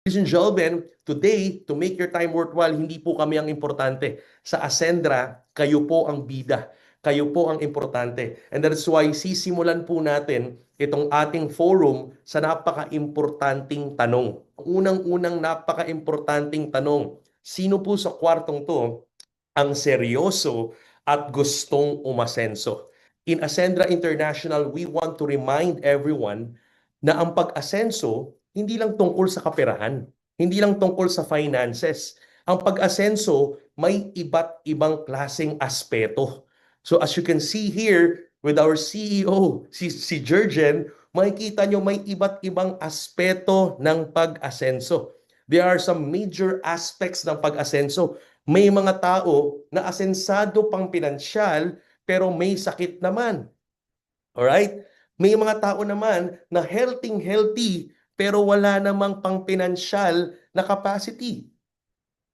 Ladies and gentlemen, today, to make your time worthwhile, hindi po kami ang importante. Sa Ascendra, kayo po ang bida. Kayo po ang importante. And that's why sisimulan po natin itong ating forum sa napaka-importanting tanong. Unang-unang napaka-importanting tanong, sino po sa kwartong to ang seryoso at gustong umasenso? In Ascendra International, we want to remind everyone na ang pag-asenso hindi lang tungkol sa kaperahan, hindi lang tungkol sa finances. Ang pag-asenso may iba't ibang klaseng aspeto. So as you can see here with our CEO, si Jurgen, makikita nyo may iba't ibang aspeto ng pag-asenso. There are some major aspects ng pag-asenso. May mga tao na asensado pang pinansyal pero may sakit naman. Alright? May mga tao naman na healthy pero wala namang pang-pinansyal na capacity.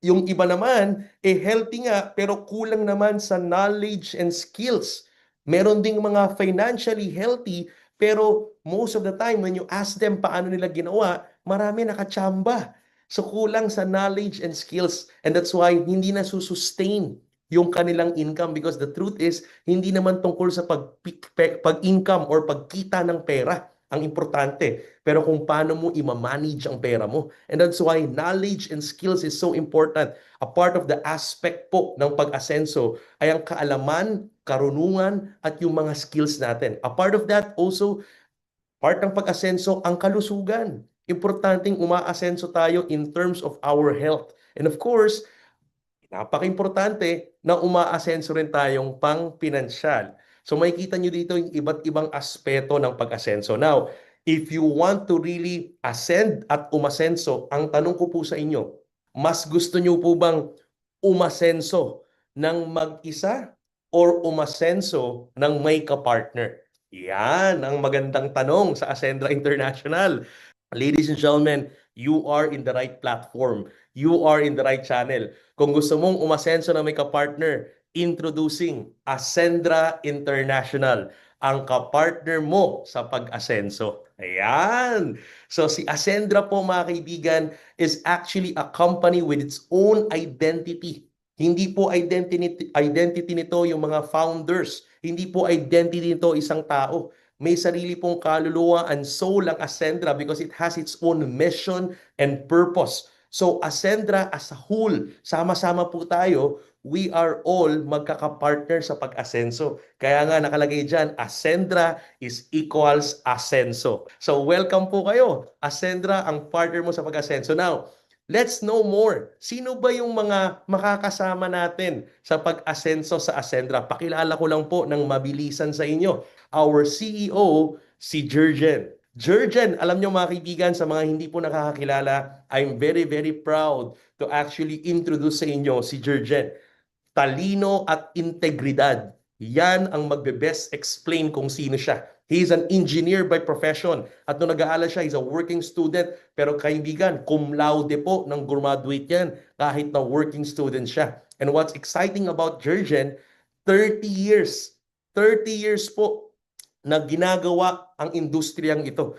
Yung iba naman, healthy nga pero kulang naman sa knowledge and skills. Meron ding mga financially healthy pero most of the time when you ask them paano nila ginawa, marami nakatsamba. So kulang sa knowledge and skills, and that's why hindi na susustain yung kanilang income, because the truth is hindi naman tungkol sa pag-income or pagkita ng pera ang importante, pero kung paano mo i-manage ang pera mo. And that's why knowledge and skills is so important. A part of the aspect po ng pag-asenso ay ang kaalaman, karunungan at yung mga skills natin. A part of that also, part ng pag-asenso, ang kalusugan. Importanteng umaasenso tayo in terms of our health. And of course, napaka-importante na umaasenso rin tayong pang-pinansyal. So makikita nyo dito yung iba't ibang aspeto ng pag-asenso. Now, if you want to really ascend at umasenso, ang tanong ko po sa inyo, mas gusto nyo po bang umasenso ng mag-isa or umasenso ng may kapartner? Yan ang magandang tanong sa Ascendra International. Ladies and gentlemen, you are in the right platform. You are in the right channel. Kung gusto mong umasenso na may kapartner, introducing Ascendra International, ang kapartner mo sa pag-asenso. Ayan! So si Ascendra po, mga kaibigan, is actually a company with its own identity. Hindi po identity nito yung mga founders. Hindi po identity nito isang tao. May sarili pong kaluluwa and soul ang Ascendra because it has its own mission and purpose. So Ascendra as a whole, sama-sama po tayo, we are all magkakapartner sa pag-asenso. Kaya nga nakalagay dyan, Ascendra is equals asenso. So welcome po kayo. Ascendra ang partner mo sa pag-asenso. Now, let's know more. Sino ba yung mga makakasama natin sa pag-asenso sa Ascendra? Pakilala ko lang po ng mabilisan sa inyo. Our CEO, si Jurgen. Jurgen, alam nyo mga kaibigan, sa mga hindi po nakakakilala, I'm very proud to actually introduce sa inyo si Jurgen. Talino at integridad. Yan ang magbe-best explain kung sino siya. He is an engineer by profession. At nung nag-aaral siya, he's a working student. Pero kaibigan, cum laude po nang graduate yan kahit na working student siya. And what's exciting about Jurgen, 30 years. 30 years po na ginagawa ang industriyang ito.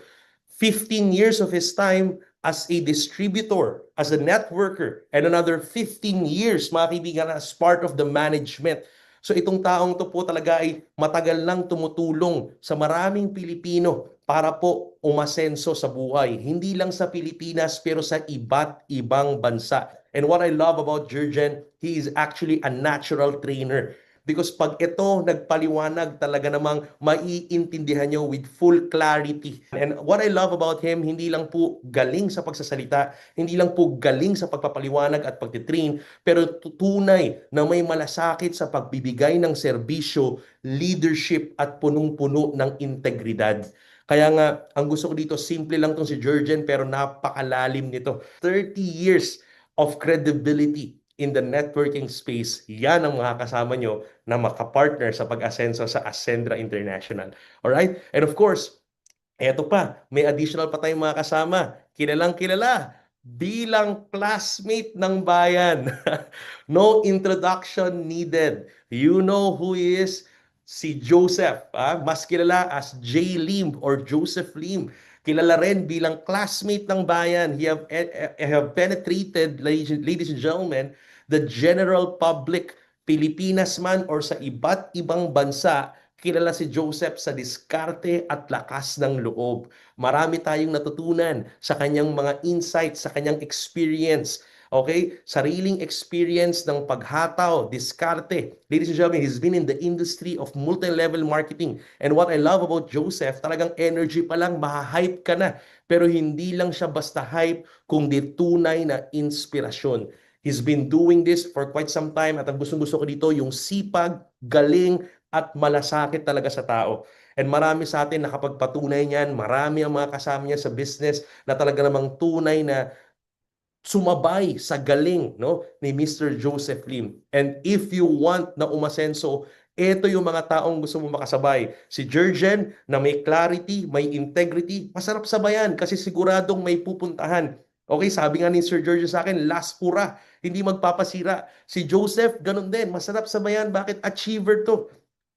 15 years of his time as a distributor, as a networker, and another 15 years, mga kaibigan, as part of the management. So itong taong to po talaga ay matagal nang tumutulong sa maraming Pilipino para po umasenso sa buhay. Hindi lang sa Pilipinas pero sa iba't ibang bansa. And what I love about Jurgen, he is actually a natural trainer. Because pag ito nagpaliwanag, talaga namang maiintindihan nyo with full clarity. And what I love about him, hindi lang po galing sa pagsasalita, hindi lang po galing sa pagpapaliwanag at pagtitrain, pero tunay na may malasakit sa pagbibigay ng serbisyo, leadership at punong-puno ng integridad. Kaya nga, ang gusto ko dito, simple lang tong si Jurgen pero napakalalim nito. 30 years of credibility in the networking space, yan ang makakasama nyo na makapartner sa pag-asenso sa Ascendra International. Alright? And of course, eto pa, may additional pa tayong mga kasama. Kilalang kilala bilang classmate ng bayan. No introduction needed. You know who he is? Si Joseph. Mas kilala as J. Lim or Joseph Lim. Kilala rin bilang classmate ng bayan. He have penetrated, ladies and gentlemen, the general public, Pilipinas man or sa iba't ibang bansa. Kilala si Joseph sa diskarte at lakas ng loob. Marami tayong natutunan sa kanyang mga insights, sa kanyang experience. Okay? Sariling experience ng paghataw, diskarte. Ladies and gentlemen, he's been in the industry of multi-level marketing. And what I love about Joseph, talagang energy pa lang, maha-hype ka na. Pero hindi lang siya basta hype, kundi tunay na inspirasyon. He's been doing this for quite some time at ang gustong-gusto ko dito, yung sipag, galing, at malasakit talaga sa tao. And marami sa atin nakapagpatunay niyan, marami ang mga kasama niya sa business na talaga namang tunay na sumabay sa galing, no, ni Mr. Joseph Lim. And if you want na umasenso, ito yung mga taong gusto mo makasabay. Si Jurgen na may clarity, may integrity, masarap sabayan kasi siguradong may pupuntahan. Okay, sabi nga ni Sir Jurgen sa akin, last hurrah, hindi magpapasira. Si Joseph, ganun din, masarap sabayan. Bakit? Achiever to.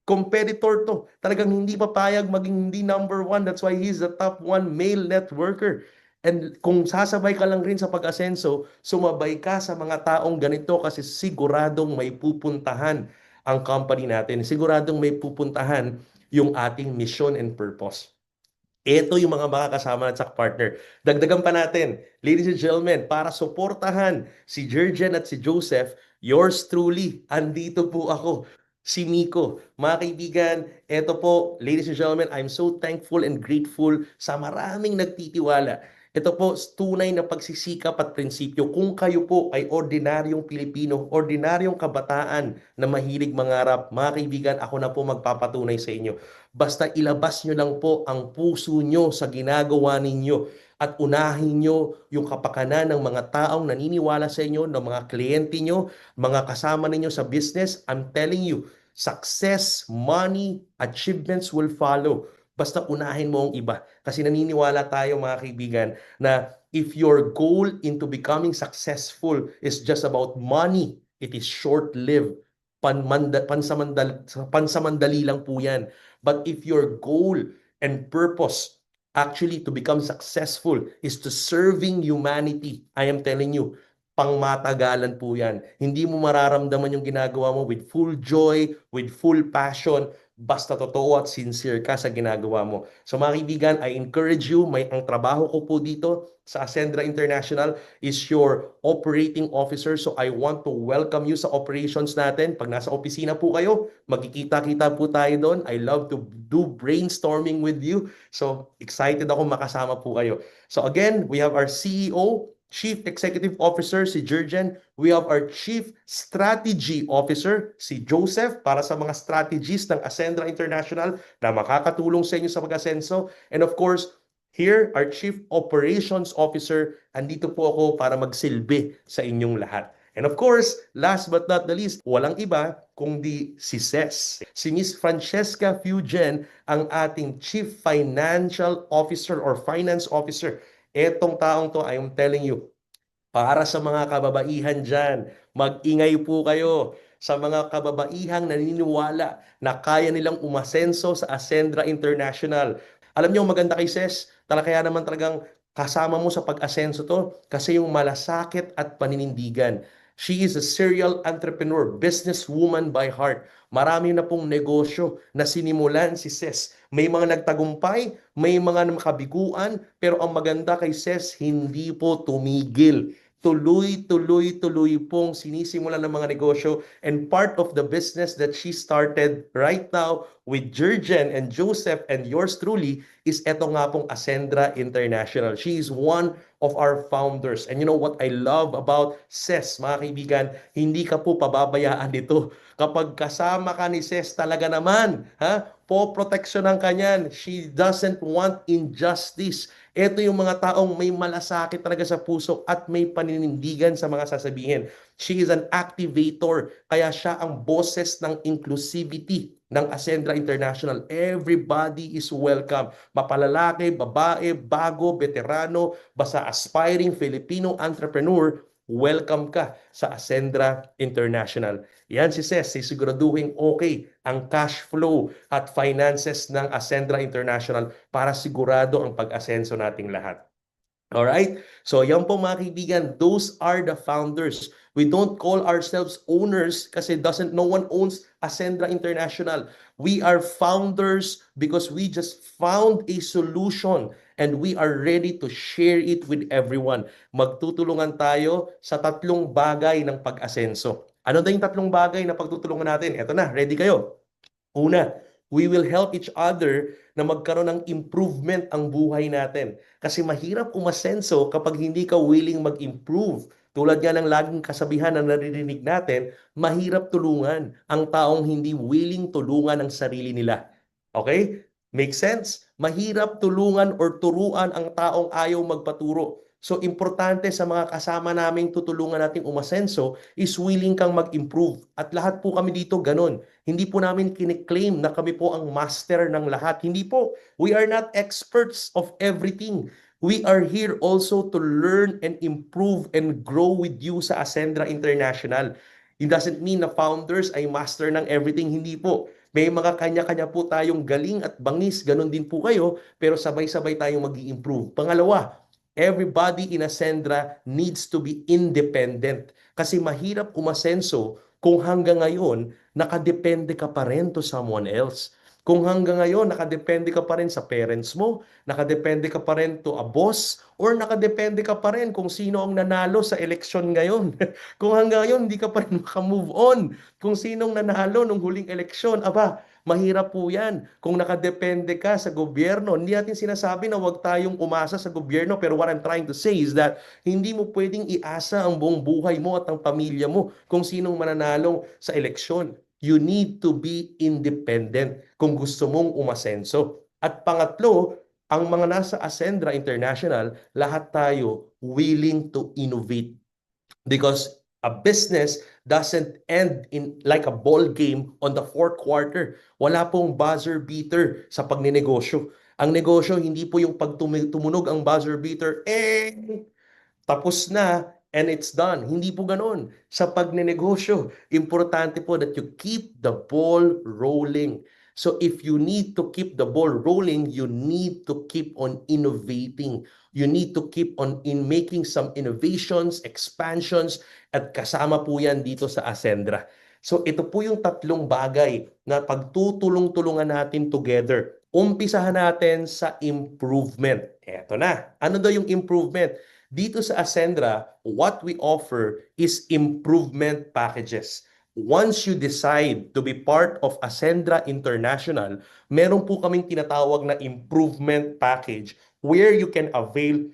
Competitor to. Talagang hindi papayag maging hindi number one. That's why he's the top one male networker. And kung sasabay ka lang rin sa pag-asenso, sumabay ka sa mga taong ganito kasi siguradong may pupuntahan ang company natin. Siguradong may pupuntahan yung ating mission and purpose. Ito yung mga makakasama at sa partner. Dagdagan pa natin, ladies and gentlemen, para suportahan si Jurgen at si Joseph, yours truly, andito po ako, si Miko. Mga kaibigan, ito po, ladies and gentlemen, I'm so thankful and grateful sa maraming nagtitiwala. Ito po, tunay na pagsisikap at prinsipyo. Kung kayo po ay ordinaryong Pilipino, ordinaryong kabataan na mahilig mangarap, mga kaibigan, ako na po magpapatunay sa inyo. Basta ilabas nyo lang po ang puso nyo sa ginagawa ninyo at unahin nyo yung kapakanan ng mga taong naniniwala sa inyo, ng mga kliyente nyo, mga kasama ninyo sa business. I'm telling you, success, money, achievements will follow. Basta unahin mo ang iba. Kasi naniniwala tayo mga kaibigan na if your goal into becoming successful is just about money, it is short-lived. Pansamandali lang po yan. But if your goal and purpose actually to become successful is to serving humanity, I am telling you, pangmatagalan po yan. Hindi mo mararamdaman yung ginagawa mo with full joy, with full passion, basta totoo at sincere ka sa ginagawa mo. So mga kaibigan, I encourage you, ang trabaho ko po dito sa Ascendra International is your operating officer. So I want to welcome you sa operations natin. Pag nasa opisina po kayo, magkikita-kita po tayo doon. I love to do brainstorming with you. So excited ako makasama po kayo. So again, we have our CEO, Chief Executive Officer si Jurgen. We have our Chief Strategy Officer si Joseph para sa mga strategies ng Ascendra International na makakatulong sa inyo sa pag-asenso. And of course, here, our Chief Operations Officer, andito po ako para magsilbi sa inyong lahat. And of course, last but not the least, walang iba kundi si Ces. Si Miss Francesca Fugen, ang ating Chief Financial Officer or Finance Officer. Etong taong to, I am telling you, para sa mga kababaihan dyan, mag-ingay po kayo sa mga kababaihang naniniwala na kaya nilang umasenso sa Ascendra International. Alam niyo, maganda kay Ces, kaya naman talagang kasama mo sa pag-asenso to kasi yung malasakit at paninindigan. She is a serial entrepreneur, businesswoman by heart. Marami na pong negosyo na sinimulan si Ces. May mga nagtagumpay, may mga nakabiguan, pero ang maganda kay Ces, hindi po tumigil. Tuloy pong sinisimulan ng mga negosyo, and part of the business that she started right now with Jurgen and Joseph and yours truly is eto nga pong Ascendra International. She is one of our founders. And you know what I love about Ces, mga kaibigan, hindi ka po pababayaan nito. Kapag kasama ka ni Ces, talaga naman, poproteksyonan ka niyan. She doesn't want injustice. Ito yung mga taong may malasakit talaga sa puso at may paninindigan sa mga sasabihin. She is an activator, kaya siya ang boses ng inclusivity ng Ascendra International. Everybody is welcome. Mapalalaki, babae, bago, veterano, basta aspiring Filipino entrepreneur, welcome ka sa Ascendra International. Yan si Ses, sisiguraduhin okay ang cash flow at finances ng Ascendra International para sigurado ang pag-asenso nating lahat. Alright? So yan po mga kaibigan, those are the founders. We don't call ourselves owners kasi no one owns Ascendra International. We are founders because we just found a solution and we are ready to share it with everyone. Magtutulungan tayo sa tatlong bagay ng pag-asenso. Ano daw yung tatlong bagay na pagtutulungan natin? Eto na, ready kayo? Una, we will help each other na magkaroon ng improvement ang buhay natin. Kasi mahirap umasenso kapag hindi ka willing mag-improve. Tulad nga ng laging kasabihan na naririnig natin, mahirap tulungan ang taong hindi willing tulungan ang sarili nila. Okay? Make sense? Mahirap tulungan or turuan ang taong ayaw magpaturo. So, importante sa mga kasama naming tutulungan nating umasenso is willing kang mag-improve. At lahat po kami dito ganun. Hindi po namin kiniklaim na kami po ang master ng lahat. Hindi po. We are not experts of everything. We are here also to learn and improve and grow with you sa Ascendra International. It doesn't mean na founders ay master ng everything. Hindi po. May mga kanya-kanya po tayong galing at bangis. Ganon din po kayo. Pero sabay-sabay tayong mag-i-improve. Pangalawa, everybody in Ascendra needs to be independent. Kasi mahirap umasenso kung hanggang ngayon, nakadepende ka pa rin to someone else. Kung hanggang ngayon, nakadepende ka pa rin sa parents mo, nakadepende ka pa rin to a boss, or nakadepende ka pa rin kung sino ang nanalo sa eleksyon ngayon. Kung hanggang ngayon, hindi ka pa rin makamove on kung sinong nanalo nung huling eleksyon, aba, mahirap po yan. Kung nakadepende ka sa gobyerno, hindi natin sinasabi na huwag tayong umasa sa gobyerno, pero what I'm trying to say is that hindi mo pwedeng iasa ang buong buhay mo at ang pamilya mo kung sinong mananalo sa eleksyon. You need to be independent kung gusto mong umasenso. At pangatlo, ang mga nasa Ascendra International, lahat tayo willing to innovate. Because a business doesn't end in like a ball game on the fourth quarter. Wala pong buzzer beater sa pagninegosyo. Ang negosyo, hindi po yung pag tumunog ang buzzer beater, tapos na and it's done. Hindi po ganon. Sa pagnenegosyo, importante po that you keep the ball rolling. So if you need to keep the ball rolling, you need to keep on innovating. You need to keep on making some innovations, expansions, at kasama po yan dito sa Ascendra. So ito po yung tatlong bagay na pagtutulong-tulungan natin together. Umpisahan natin sa improvement. Eto na. Ano daw yung improvement? Dito sa Ascendra, what we offer is improvement packages. Once you decide to be part of Ascendra International, meron po kaming tinatawag na improvement package where you can avail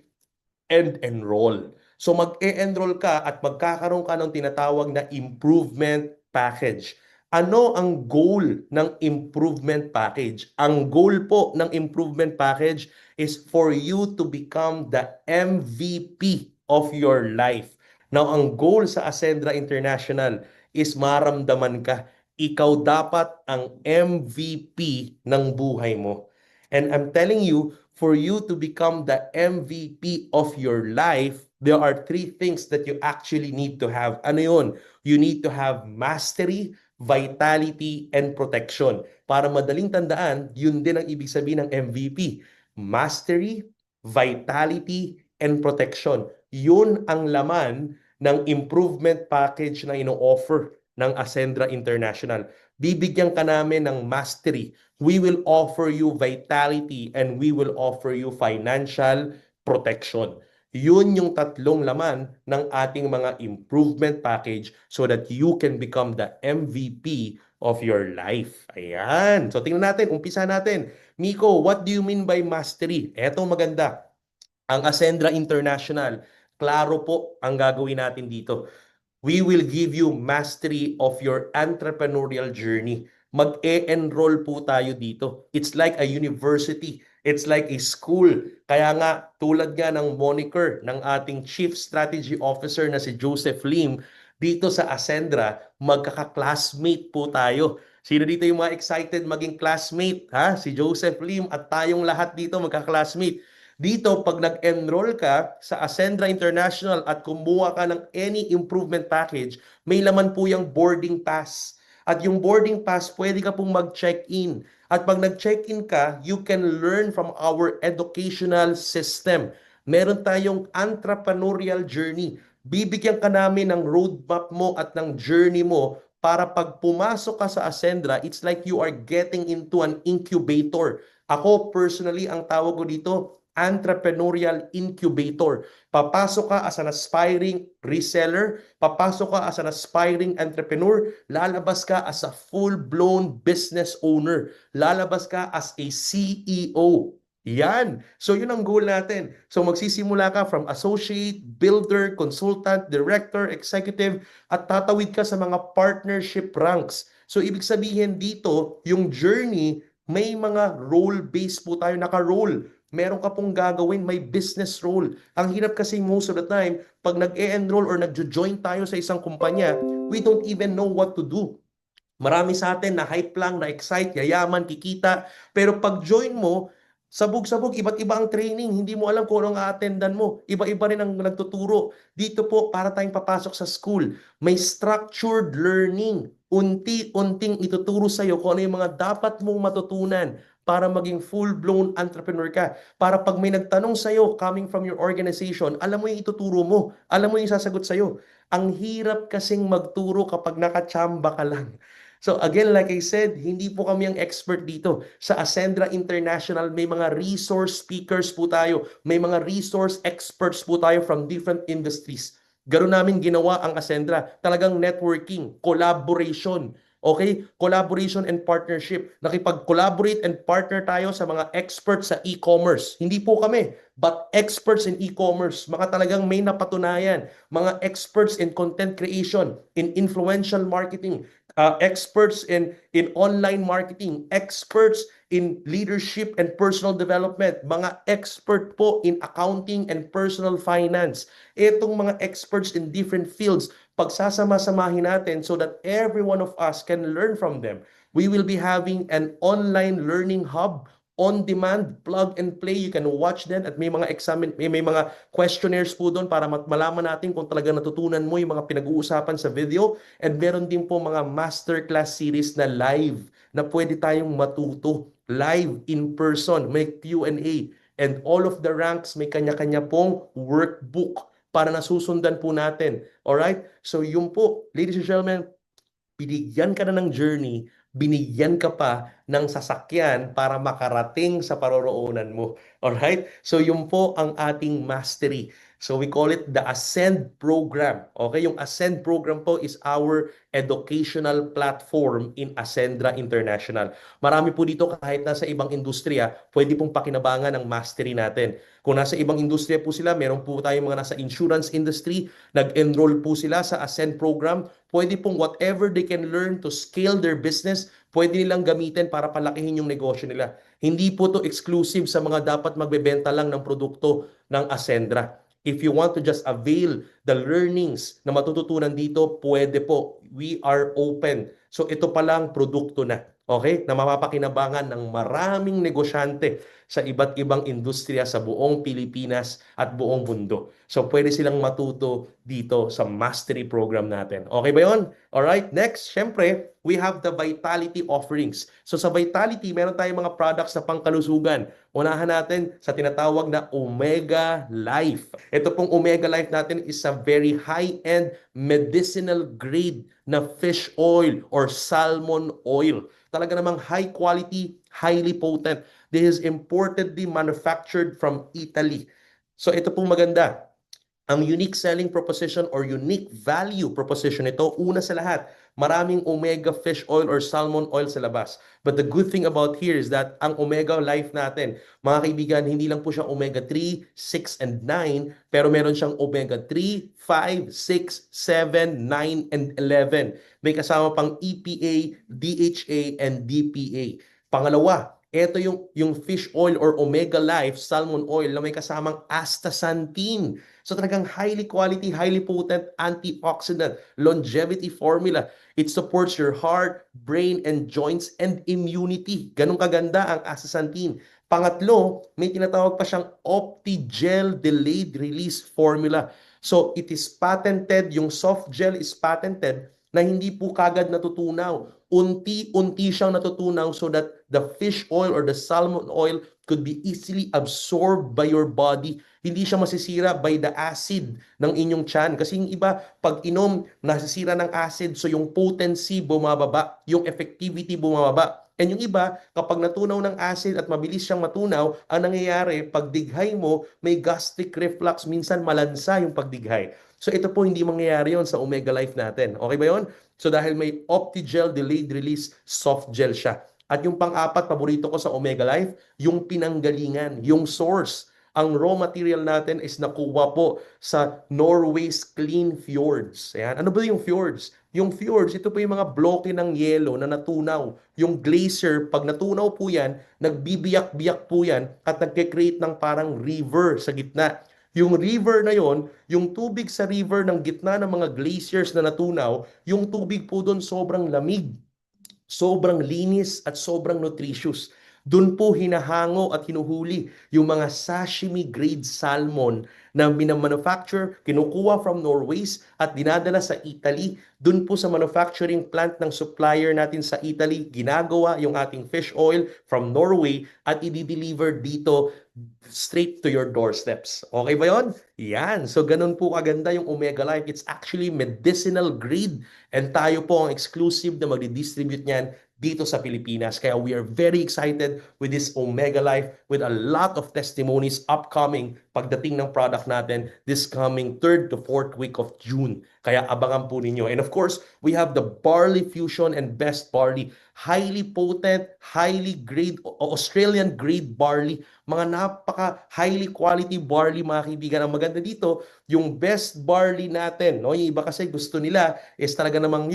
and enroll. So mag-e-enroll ka at magkakaroon ka ng tinatawag na improvement package. Ano ang goal ng improvement package? Ang goal po ng improvement package is for you to become the MVP of your life. Now, ang goal sa Ascendra International is maramdaman ka. Ikaw dapat ang MVP ng buhay mo. And I'm telling you, for you to become the MVP of your life, there are three things that you actually need to have. Ano yun? You need to have mastery, vitality, and protection. Para madaling tandaan, yun din ang ibig sabihin ng MVP. Mastery, vitality, and protection. Yun ang laman ng improvement package na ino-offer ng Ascendra International. Bibigyan ka namin ng mastery. We will offer you vitality and we will offer you financial protection. Yun yung tatlong laman ng ating mga improvement package so that you can become the MVP of your life. Ayan. So tingnan natin, umpisa natin. Miko, what do you mean by mastery? Eto maganda. Ang Ascendra International, klaro po ang gagawin natin dito. We will give you mastery of your entrepreneurial journey. Mag-e-enroll po tayo dito. It's like a university. It's like a school. Kaya nga, tulad nga ng moniker ng ating Chief Strategy Officer na si Joseph Lim, dito sa Ascendra, magkaka-classmate po tayo. Sino dito yung mga excited maging classmate? Ha? Si Joseph Lim at tayong lahat dito magka-classmate. Dito, pag nag-enroll ka sa Ascendra International at kumuha ka ng any improvement package, may laman po yung boarding pass. At yung boarding pass, pwede ka pong mag-check-in. At pag nag-check-in ka, you can learn from our educational system. Meron tayong entrepreneurial journey. Bibigyan ka namin ng roadmap mo at ng journey mo para pag pumasok ka sa Ascendra, it's like you are getting into an incubator. Ako personally, ang tawag ko dito, entrepreneurial incubator. Papasok ka as an aspiring reseller, papasok ka as an aspiring entrepreneur, lalabas ka as a full-blown business owner, lalabas ka as a CEO. Yan. So yun ang goal natin. So magsisimula ka from associate, builder, consultant, director, executive, at tatawid ka sa mga partnership ranks. So ibig sabihin dito, yung journey, may mga role-based po tayo, naka-role. Meron ka pong gagawin, may business role. Ang hirap kasi most of the time, pag nag-e-enroll or nag-join tayo sa isang kumpanya, we don't even know what to do. Marami sa atin na hype lang, na excite, yayaman, kikita. Pero pag join mo, sabog-sabog, iba't iba ang training. Hindi mo alam kung anong a-attendan mo. Iba-iba rin ang nagtuturo. Dito po, para tayong papasok sa school, may structured learning. Unti-unting ituturo sa'yo kung ano yung mga dapat mong matutunan para maging full-blown entrepreneur ka. Para pag may nagtanong sa'yo coming from your organization, alam mo yung ituturo mo. Alam mo yung sasagot sa'yo. Ang hirap kasing magturo kapag nakachamba ka lang. So again, like I said, hindi po kami ang expert dito. Sa Ascendra International, may mga resource speakers po tayo. May mga resource experts po tayo from different industries. Ganoon namin ginawa ang Ascendra. Talagang networking, collaboration. Okay? Collaboration and partnership. Nakipag-collaborate and partner tayo sa mga experts sa e-commerce. Hindi po kami, but experts in e-commerce. Mga talagang may napatunayan. Mga experts in content creation, in influential marketing, experts in online marketing, experts in leadership and personal development, mga expert po in accounting and personal finance. Itong mga experts in different fields, pagsasama-samahin natin so that every one of us can learn from them. We will be having an online learning hub on demand, plug and play. You can watch them at may mga may mga questionnaires po doon para malaman natin kung talaga natutunan mo yung mga pinag-uusapan sa video. And meron din po mga masterclass series na live na pwede tayong matuto live in person. May Q&A. And all of the ranks may kanya-kanya pong workbook para nasusundan po natin. Alright? So yun po, ladies and gentlemen, binigyan ka na ng journey, binigyan ka pa ng sasakyan para makarating sa paroroonan mo. Alright? So yun po ang ating mastery. So we call it the Ascend program. Okay? Yung Ascend program po is our educational platform in Ascendra International. Marami po dito kahit nasa ibang industriya, pwede pong pakinabangan ang mastery natin. Kung nasa ibang industriya po sila, meron po tayong mga nasa insurance industry, nag-enroll po sila sa Ascend program, pwede pong whatever they can learn to scale their business, pwede nilang gamitin para palakihin yung negosyo nila. Hindi po to exclusive sa mga dapat magbebenta lang ng produkto ng Ascendra. If you want to just avail the learnings na matututunan dito, pwede po. We are open. So ito pa lang produkto na. Okay? Na mapapakinabangan ng maraming negosyante sa iba't ibang industriya sa buong Pilipinas at buong mundo. So pwede silang matuto dito sa mastery program natin. Okay ba yun? Alright, next, syempre, we have the Vitality offerings. So sa Vitality, meron tayong mga products na pangkalusugan. Unahan natin sa tinatawag na Omega Life. Ito pong Omega Life natin is a very high-end medicinal grade na fish oil or salmon oil. Talaga namang high quality, highly potent. This is importedly manufactured from Italy. So ito pong maganda. Ang unique selling proposition or unique value proposition nito, una sa lahat, maraming omega fish oil or salmon oil sa labas. But the good thing about here is that ang omega life natin, mga kaibigan, hindi lang po siya omega 3, 6, and 9, pero meron siyang omega 3, 5, 6, 7, 9, and 11. May kasama pang EPA, DHA, and DPA. Pangalawa, ito yung fish oil or omega life salmon oil na may kasamang astaxanthin. So talagang highly quality, highly potent antioxidant, longevity formula. It supports your heart, brain, and joints and immunity. Ganun kaganda ang astaxanthin. Pangatlo, may tinatawag pa siyang Optigel Delayed Release Formula. So it is patented, yung soft gel is patented na hindi po kagad natutunaw. Unti-unti siyang natutunaw so that the fish oil or the salmon oil could be easily absorbed by your body. Hindi siya masisira by the acid ng inyong tiyan. Kasi yung iba, pag inom, nasisira ng acid, so yung potency bumababa, yung effectivity bumababa. And yung iba, kapag natunaw ng acid at mabilis siyang matunaw, ang nangyayari, pag dighay mo, may gastric reflux, minsan malansa yung pagdighay. So ito po hindi mangyayari yon sa Omega Life natin. Okay ba yon? So dahil may Optigel Delayed Release Soft Gel siya. At yung pang-apat, paborito ko sa Omega Life, yung pinanggalingan, yung source. Ang raw material natin is nakuha po sa Norway's Clean Fjords. Ayan. Ano ba yung fjords? Yung fjords, ito po yung mga bloke ng yelo na natunaw. Yung glacier, pag natunaw po yan, nagbibiyak-biyak po yan at nagke-create ng parang river sa gitna. Yung river na yon, yung tubig sa river ng gitna ng mga glaciers na natunaw, yung tubig po doon sobrang lamig, sobrang linis at sobrang nutritious. Doon po hinahango at hinuhuli yung mga sashimi grade salmon na minamanufacture, kinukuha from Norway's at dinadala sa Italy. Doon po sa manufacturing plant ng supplier natin sa Italy, ginagawa yung ating fish oil from Norway at i-deliver dito straight to your doorsteps. Okay ba yon? Yan. So ganun po kaganda yung Omega Life. It's actually medicinal grade and tayo po ang exclusive na magdi-distribute niyan dito sa Pilipinas. Kaya we are very excited with this Omega Life with a lot of testimonies upcoming pagdating ng product natin this coming 3rd to 4th week of June. Kaya abangan po ninyo. And of course, we have the Barley Fusion and Best Barley. Highly potent, highly grade, Australian grade barley. Mga napaka highly quality barley mga kaibigan. Ang maganda dito, yung best barley natin, no? Yung iba kasi gusto nila is talaga namang,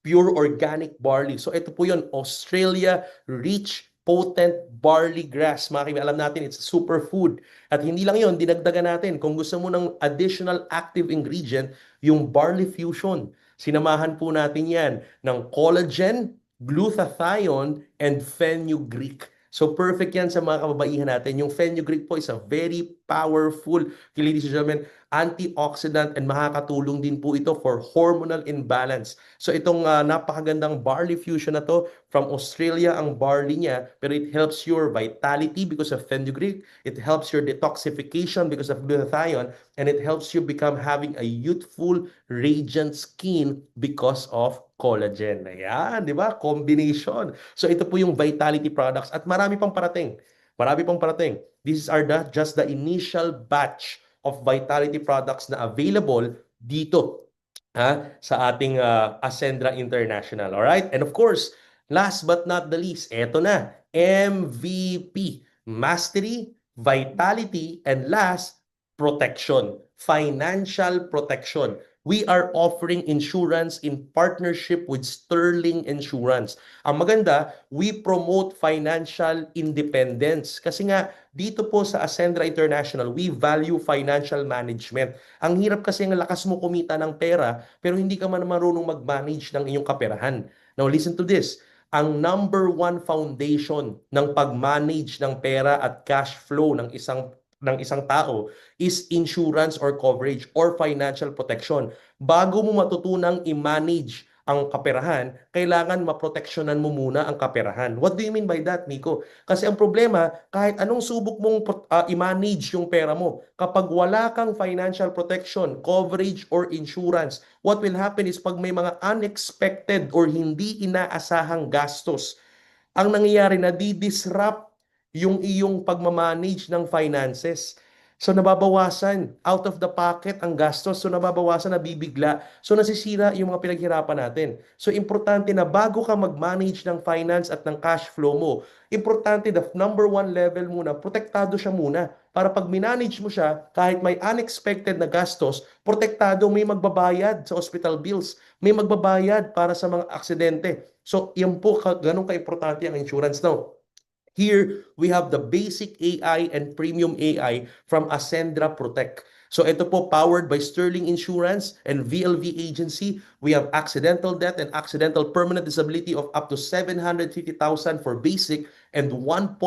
pure organic barley. So ito po yun, Australia Rich Potent Barley Grass. Mga kaibigan, alam natin, it's a superfood. At hindi lang yun, dinagdagan natin. Kung gusto mo ng additional active ingredient, yung Barley Fusion. Sinamahan po natin yan ng collagen, glutathione, and fenugreek. So perfect yan sa mga kababaihan natin. Yung fenugreek po is a very powerful, ladies and gentlemen, antioxidant and makakatulong din po ito for hormonal imbalance. So itong napakagandang barley fusion na to, from Australia ang barley niya, pero it helps your vitality because of fenugreek, it helps your detoxification because of glutathione, and it helps you become having a youthful, radiant skin because of collagen. Ayan, di ba? Combination. So ito po yung vitality products at marami pang parating. Marami pang parating. These are just the initial batch of vitality products na available dito sa ating Ascendra International. All right? And of course, last but not the least, eto na, MVP, Mastery, Vitality, and last, Protection, Financial Protection. We are offering insurance in partnership with Sterling Insurance. Ang maganda, we promote financial independence. Kasi nga, dito po sa Ascendra International, we value financial management. Ang hirap kasi ang lakas mo kumita ng pera, pero hindi ka man marunong mag-manage ng iyong kaperahan. Now, listen to this. Ang number one foundation ng pag-manage ng pera at cash flow ng isang tao is insurance or coverage or financial protection. Bago mo matutunang i-manage ang kaperahan, kailangan maproteksyonan mo muna ang kaperahan. What do you mean by that, Nico? Kasi ang problema, kahit anong subok mong i-manage yung pera mo, kapag wala kang financial protection, coverage, or insurance, what will happen is pag may mga unexpected or hindi inaasahang gastos, ang nangyayari na di-disrupt yung iyong pagmamanage ng finances. So nababawasan, out of the pocket ang gastos, so nababawasan, nabibigla, so nasisira yung mga pinaghirapan natin. So importante na bago ka mag-manage ng finance at ng cash flow mo, importante the number one level muna, protektado siya muna. Para pag minanage mo siya, kahit may unexpected na gastos, protektado, may magbabayad sa hospital bills, may magbabayad para sa mga aksidente. So yan po, ganun ka-importante ang insurance now. Here, we have the basic AI and premium AI from Ascendra Protect. So ito po, powered by Sterling Insurance and VLV Agency. We have accidental death and accidental permanent disability of up to 750,000 for basic and 1.5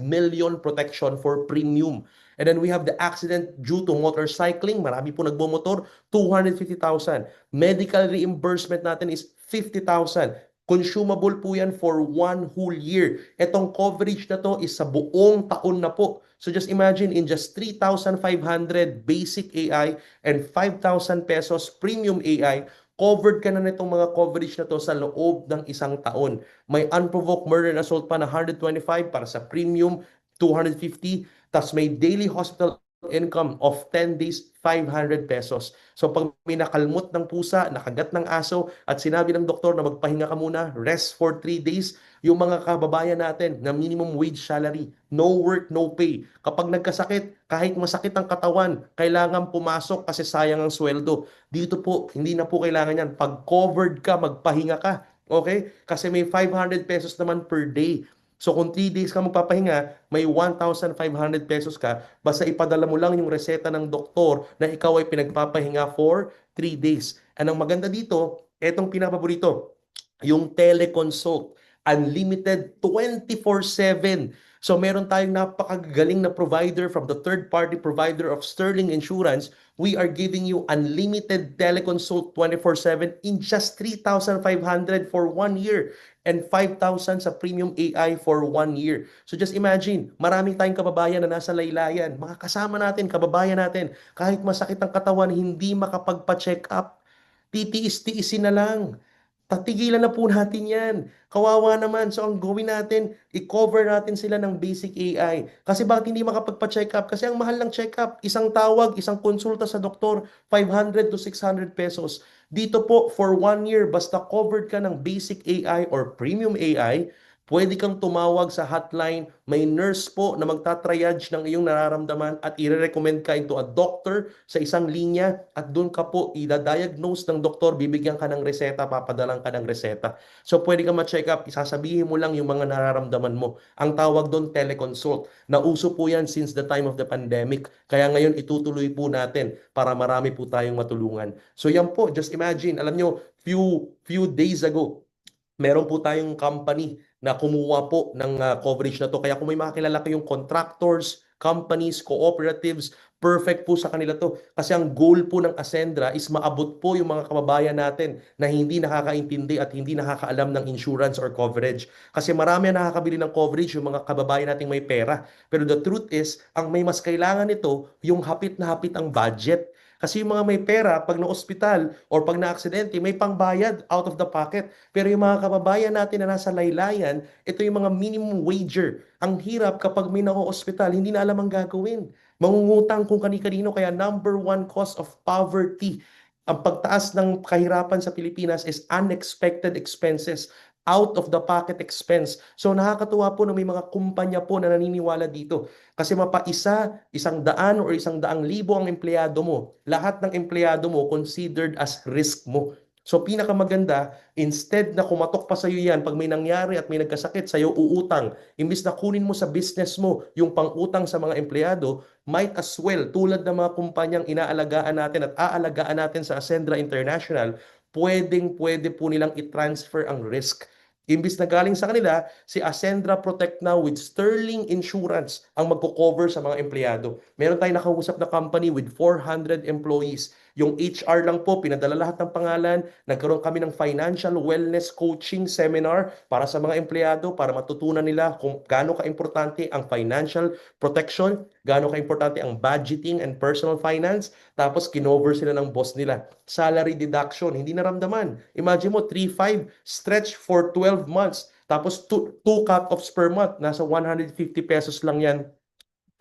million protection for premium. And then we have the accident due to motorcycling. Marami po nagbomotor, 250,000. Medical reimbursement natin is 50,000. Consumable po yan for 1 whole year. Etong coverage na to is sa buong taon na po. So just imagine, in just 3,500 basic AI and 5,000 pesos premium AI, covered ka na nitong mga coverage na to sa loob ng isang taon. May unprovoked murder and assault pa na 125 para sa premium, 250. Tas may daily hospital income of 10 days, 500 pesos. So pag may nakalmot ng pusa, nakagat ng aso, at sinabi ng doktor na magpahinga ka muna, rest for 3 days, yung mga kababayan natin na minimum wage salary, no work, no pay. Kapag nagkasakit, kahit masakit ang katawan, kailangan pumasok kasi sayang ang sweldo. Dito po, hindi na po kailangan yan. Pag covered ka, magpahinga ka. Okay? Kasi may 500 pesos naman per day. So kung 3 days ka magpapahinga, may 1,500 pesos ka, basta ipadala mo lang yung reseta ng doktor na ikaw ay pinagpapahinga for 3 days. Ang maganda dito, etong pinapaborito, yung teleconsult, unlimited 24/7. So meron tayong napakagaling na provider from the third-party provider of Sterling Insurance. We are giving you unlimited teleconsult 24/7 in just 3,500 for 1 year and 5,000 sa premium AI for 1 year. So just imagine, maraming tayong kababayan na nasa laylayan, mga kasama natin, kababayan natin, kahit masakit ang katawan, hindi makapagpa-check up. Titiis-tiisin na lang. Tatigilan na po natin yan. Kawawa naman. So ang gawin natin, i-cover natin sila ng basic AI. Kasi bakit hindi makapagpa-check up? Kasi ang mahal ng check up, isang tawag, isang konsulta sa doktor, 500 to 600 pesos. Dito po, for 1 year, basta covered ka ng basic AI or premium AI, pwede kang tumawag sa hotline. May nurse po na magtatriage ng iyong nararamdaman at i-recommend ka into a doctor sa isang linya at doon ka po i-diagnose ng doktor, bibigyan ka ng reseta, papadalang ka ng reseta. So pwede ka ma-check up, isasabihin mo lang yung mga nararamdaman mo. Ang tawag doon, teleconsult. Nauso po yan since the time of the pandemic. Kaya ngayon itutuloy po natin para marami po tayong matulungan. So yan po, just imagine, alam nyo, few days ago, meron po tayong company na kumuha po ng coverage na to. Kaya kung may mga kilala kayong contractors, companies, cooperatives, perfect po sa kanila to. Kasi ang goal po ng Ascendra is maabot po yung mga kababayan natin na hindi nakakaintindi at hindi nakakaalam ng insurance or coverage. Kasi marami ang nakakabili ng coverage yung mga kababayan nating may pera. Pero the truth is, ang may mas kailangan nito, yung hapit na hapit ang budget. Kasi yung mga may pera, pag na-ospital or pag na-aksidente, may pangbayad out of the pocket. Pero yung mga kababayan natin na nasa laylayan, ito yung mga minimum wager. Ang hirap kapag may na-ospital, hindi na alam ang gagawin. Mangungutang kung kani-kanino, kaya number one cause of poverty. Ang pagtaas ng kahirapan sa Pilipinas is unexpected expenses, out of the pocket expense. So nakakatuwa po na may mga kumpanya po na naniniwala dito. Kasi mapaisa, 100 or 100,000 ang empleyado mo. Lahat ng empleyado mo considered as risk mo. So pinakamaganda, instead na kumatok pa sa'yo yan, pag may nangyari at may nagkasakit sa'yo, uutang. Imbis na kunin mo sa business mo yung pang-utang sa mga empleyado, might as well, tulad ng mga kumpanyang inaalagaan natin at aalagaan natin sa Ascendra International, pwede po nilang i-transfer ang risk. Imbis na galing sa kanila, si Ascendra Protect Now with Sterling Insurance ang magko-cover sa mga empleyado. Meron tayong nakausap na company with 400 employees. Yung HR lang po, pinadala lahat ng pangalan. Nagkaroon kami ng financial wellness coaching seminar para sa mga empleyado para matutunan nila kung gaano ka-importante ang financial protection, gaano ka-importante ang budgeting and personal finance. Tapos kinover sila ng boss nila. Salary deduction, hindi naramdaman. Imagine mo, 3,500 stretch for 12 months. Tapos 2 cut-offs per month. Nasa 150 pesos lang yan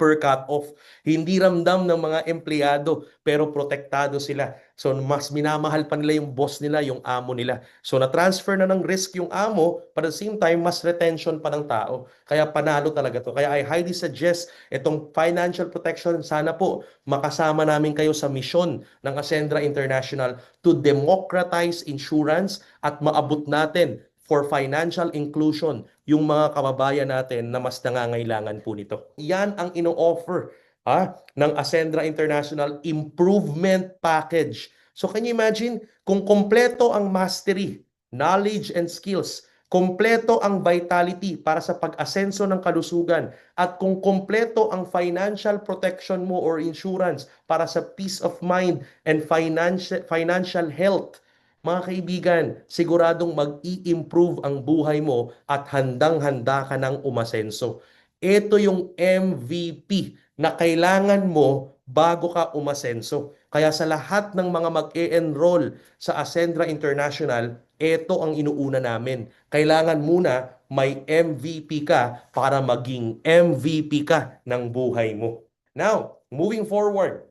per cut-off. Hindi ramdam ng mga empleyado pero protektado sila. So mas minamahal pa nila yung boss nila, yung amo nila. So na-transfer na ng risk yung amo, but at the same time, mas retention pa ng tao. Kaya panalo talaga to. Kaya I highly suggest itong financial protection, sana po makasama namin kayo sa misyon ng Ascendra International to democratize insurance at maabot natin for financial inclusion yung mga kababayan natin na mas nangangailangan po nito. Yan ang ino-offer ng Ascendra International Improvement Package. So can you imagine kung kompleto ang mastery, knowledge and skills, kompleto ang vitality para sa pag-asenso ng kalusugan, at kung kompleto ang financial protection mo or insurance para sa peace of mind and financial health, mga kaibigan, siguradong mag-i-improve ang buhay mo at handang-handa ka ng umasenso. Ito yung MVP na kailangan mo bago ka umasenso. Kaya sa lahat ng mga mag-e-enroll sa Ascendra International, ito ang inuuna namin. Kailangan muna may MVP ka para maging MVP ka ng buhay mo. Now, moving forward,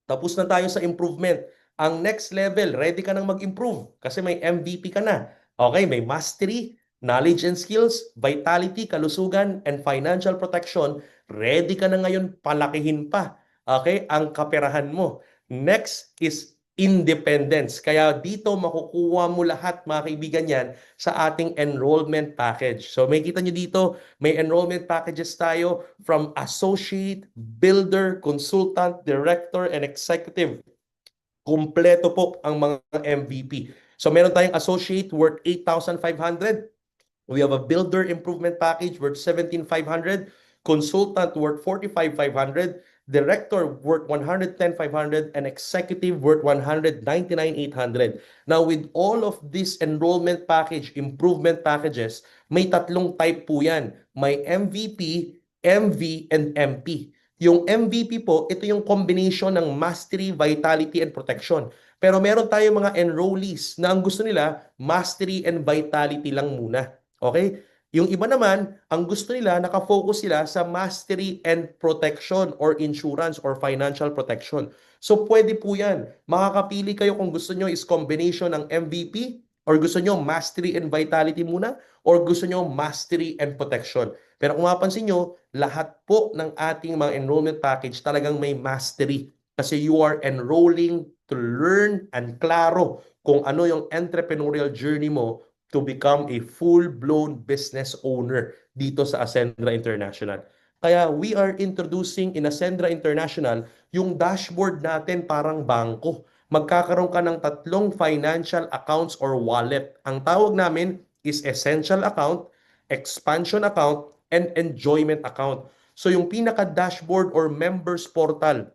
tapos na tayo sa improvement. Ang next level, ready ka nang mag-improve kasi may MVP ka na. Okay, may mastery, knowledge and skills, vitality, kalusugan, and financial protection. Ready ka na ngayon palakihin pa. Okay, ang kaperahan mo. Next is independence. Kaya dito makukuha mo lahat, mga kaibigan, yan sa ating enrollment package. So may kita nyo dito, may enrollment packages tayo from associate, builder, consultant, director, and executive. Kumpleto po ang mga MVP. So meron tayong associate worth 8,500. We have a builder improvement package worth 17,500, consultant worth 45,500, director worth 110,500, and executive worth 199,800. Now, with all of this enrollment package, improvement packages, may tatlong type po yan. May MVP, MV, and MP. Yung MVP po, ito yung combination ng mastery, vitality, and protection. Pero meron tayong mga enrollees na ang gusto nila, mastery and vitality lang muna. Okay? Yung iba naman, ang gusto nila, nakafocus sila sa mastery and protection or insurance or financial protection. So, pwede po yan. Makakapili kayo kung gusto nyo is combination ng MVP or gusto nyo mastery and vitality muna or gusto nyo mastery and protection. Pero kung mapansin nyo, lahat po ng ating mga enrollment package talagang may mastery. Kasi you are enrolling to learn and klaro kung ano yung entrepreneurial journey mo to become a full-blown business owner dito sa Ascendra International. Kaya we are introducing in Ascendra International yung dashboard natin parang bangko. Magkakaroon ka ng tatlong financial accounts or wallet. Ang tawag namin is essential account, expansion account, and enjoyment account. So yung pinaka-dashboard or members portal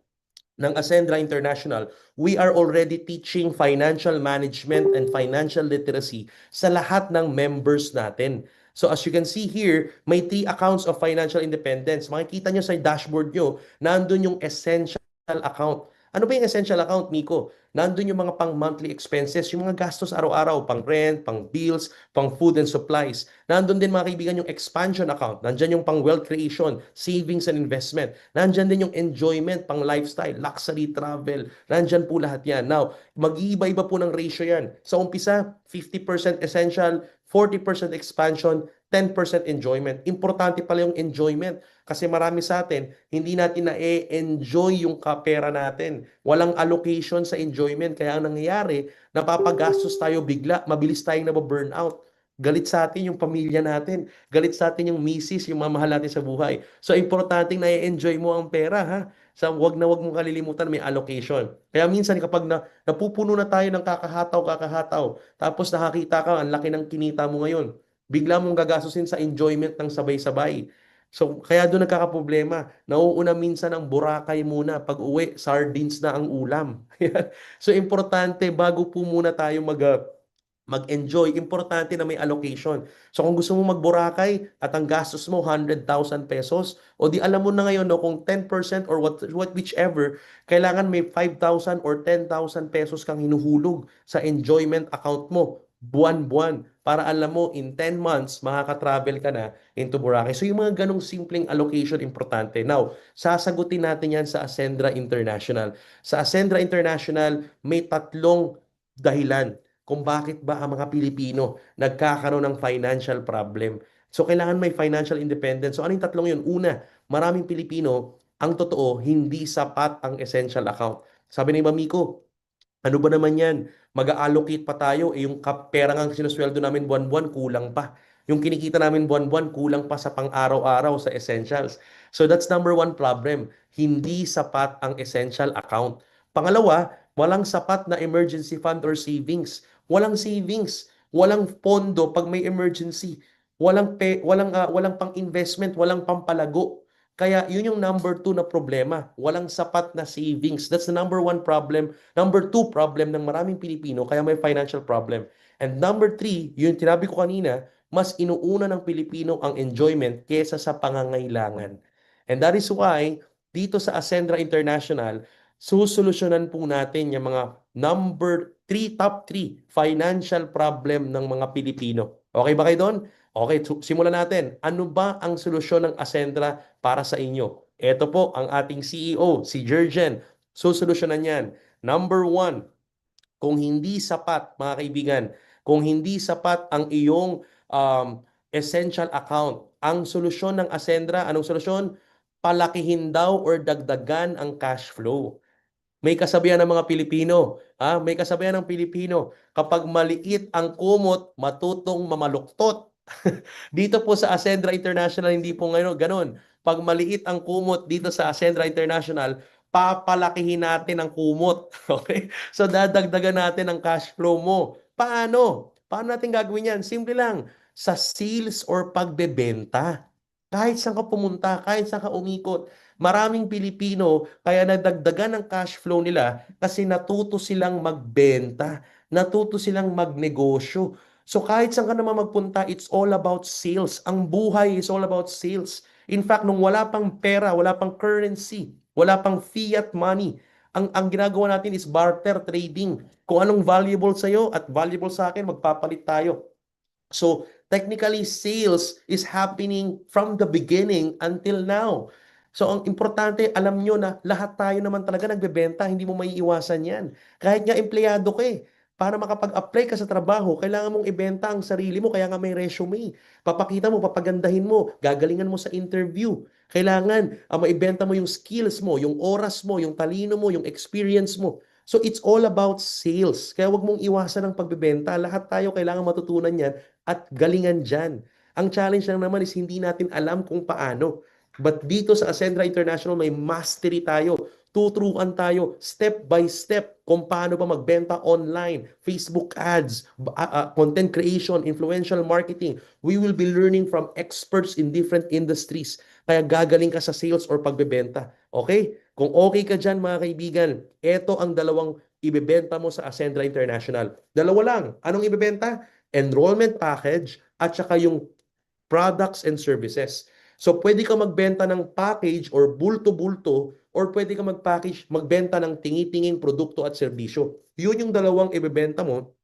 ng Ascendra International, we are already teaching financial management and financial literacy sa lahat ng members natin. So as you can see here, may 3 accounts of financial independence. Makikita nyo sa dashboard nyo, nandun yung essential account. Ano ba yung essential account, Nico? Nandun yung mga pang monthly expenses, yung mga gastos araw-araw, pang rent, pang bills, pang food and supplies. Nandun din, mga kaibigan, yung expansion account. Nandyan yung pang wealth creation, savings and investment. Nandyan din yung enjoyment, pang lifestyle, luxury travel. Nandyan po lahat yan. Now, mag-iiba-iba po ng ratio yan. Sa umpisa, 50% essential, 40% expansion, 10% enjoyment. Importante pala yung enjoyment kasi marami sa atin, hindi natin na-enjoy yung kapera natin. Walang allocation sa enjoyment. Kaya ang nangyayari, napapagastos tayo bigla, mabilis tayong nababurnout. Galit sa atin yung pamilya natin. Galit sa atin yung misis, yung mamahal natin sa buhay. So, importante na-enjoy mo ang pera, ha? So, wag mong kalilimutan, may allocation. Kaya minsan kapag napupuno na tayo ng kakahataw, tapos nakakita ka, ang laki ng kinita mo ngayon, bigla mong gagastusin sa enjoyment ng sabay-sabay. So, kaya doon nagkakaproblema. Nauuna minsan ang Boracay muna. Pag uwi, sardines na ang ulam. So, importante, bago po muna tayo mag-enjoy, importante na may allocation. So kung gusto mo mag-Boracay at ang gastos mo 100,000 pesos, o di alam mo na ngayon no, kung 10% or whichever, kailangan may 5,000 or 10,000 pesos kang hinuhulog sa enjoyment account mo buwan-buwan para alam mo in 10 months makaka-travel ka na into Boracay. So yung mga ganong simpleng allocation importante. Now, sasagutin natin yan sa Ascendra International. Sa Ascendra International, may tatlong dahilan kung bakit ba ang mga Pilipino nagkakaroon ng financial problem. So, kailangan may financial independence. So, ano yung tatlong yun? Una, maraming Pilipino, ang totoo, hindi sapat ang essential account. Sabi ni Mamiko, ano ba naman yan? Mag-allocate pa tayo, yung pera nga sinusweldo namin buwan-buwan, kulang pa. Yung kinikita namin buwan-buwan, kulang pa sa pang-araw-araw sa essentials. So that's number one problem. hindi sapat ang essential account. Pangalawa, walang sapat na emergency fund or savings. Walang savings, walang pondo pag may emergency. Walang pang-investment, walang pampalago. Kaya yun yung number two na problema. Walang sapat na savings. That's the number one problem. Number two problem ng maraming Pilipino, kaya may financial problem. And number three, yung tinabi ko kanina, mas inuuna ng Pilipino ang enjoyment kesa sa pangangailangan. And that is why, dito sa Ascendra International, susolusyonan po natin yung mga number three, top three financial problem ng mga Pilipino. Okay ba kayo doon? Okay, simulan natin. Ano ba ang solusyon ng Ascendra para sa inyo? Ito po ang ating CEO, si Jurgen. Susolusyonan yan. Number one, kung hindi sapat, mga kaibigan, kung hindi sapat ang iyong essential account, ang solusyon ng Ascendra, anong solusyon? Palakihin daw or dagdagan ang cash flow. May kasabihan ng mga Pilipino, may kasabihan ng Pilipino, kapag maliit ang kumot, matutong mamaluktot. Dito po sa Ascendra International, hindi po ngayon ganun. Pag maliit ang kumot dito sa Ascendra International, papalakihin natin ang kumot. Okay? So dadagdagan natin ang cash flow mo. Paano? Paano natin gagawin yan? Simple lang. Sa sales or pagbebenta. Kahit saan ka pumunta, kahit saan ka umikot. Maraming Pilipino kaya nadagdagan ang cash flow nila kasi natuto silang magbenta, natuto silang magnegosyo. So kahit saan ka naman magpunta, it's all about sales. Ang buhay is all about sales. In fact, nung wala pang pera, wala pang currency, wala pang fiat money, ang ginagawa natin is barter trading. Kung anong valuable sa'yo at valuable sa akin, magpapalit tayo. So technically, sales is happening from the beginning until now. So ang importante, alam nyo na lahat tayo naman talaga nagbebenta, hindi mo maiiwasan yan. Kahit nga empleyado ka para makapag-apply ka sa trabaho, kailangan mong ibenta ang sarili mo, kaya nga may resume. Papakita mo, papagandahin mo, gagalingan mo sa interview. Kailangan maibenta mo yung skills mo, yung oras mo, yung talino mo, yung experience mo. So it's all about sales. Kaya wag mong iwasan ang pagbebenta. Lahat tayo kailangan matutunan yan at galingan dyan. Ang challenge lang naman is hindi natin alam kung paano. But dito sa Ascendra International, may mastery tayo. Tuturuan tayo step by step kung paano ba magbenta online, Facebook ads, content creation, influential marketing. We will be learning from experts in different industries. Kaya gagaling ka sa sales or pagbebenta. Okay? Kung okay ka dyan, mga kaibigan, ito ang dalawang ibebenta mo sa Ascendra International. Dalawa lang. Anong ibebenta? Enrollment package at saka yung products and services. So pwede ka magbenta ng package or bulto-bulto or pwede ka magbenta ng tingi-tinging produkto at serbisyo. Yun yung dalawang ibebenta mo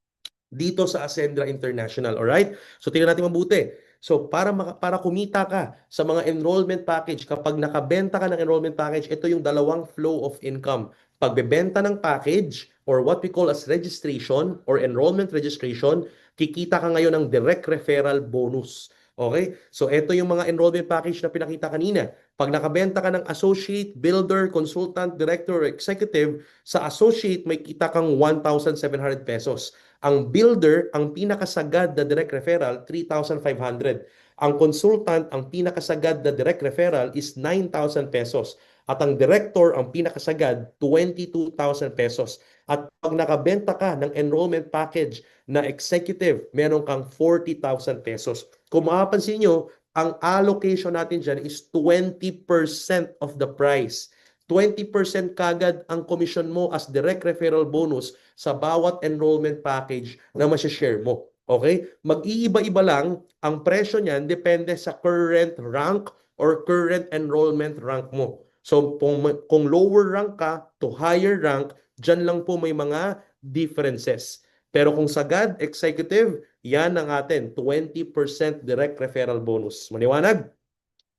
dito sa Ascendra International. Alright? So tingnan natin mabuti. So para kumita ka sa mga enrollment package, kapag nakabenta ka ng enrollment package, ito yung dalawang flow of income. Pagbebenta ng package or what we call as registration or enrollment registration, kikita ka ngayon ng direct referral bonus. Okay? So ito yung mga enrollment package na pinakita kanina. Pag nakabenta ka ng associate, builder, consultant, director, or executive, sa associate may kita kang 1,700 pesos. Ang builder, ang pinakasagad na direct referral, 3,500. Ang consultant, ang pinakasagad na direct referral is 9,000 pesos. At ang director, ang pinakasagad, 22,000 pesos. At pag nakabenta ka ng enrollment package na executive, meron kang 40,000 pesos. Kung mapapansin nyo, ang allocation natin dyan is 20% of the price. 20% kagad ang commission mo as direct referral bonus sa bawat enrollment package na masishare mo. Okay? Mag-iiba-iba lang ang presyo niyan depende sa current rank or current enrollment rank mo. So kung lower rank ka to higher rank, dyan lang po may mga differences. Pero kung sagad, executive, yan ang atin, 20% direct referral bonus. Maniwanag?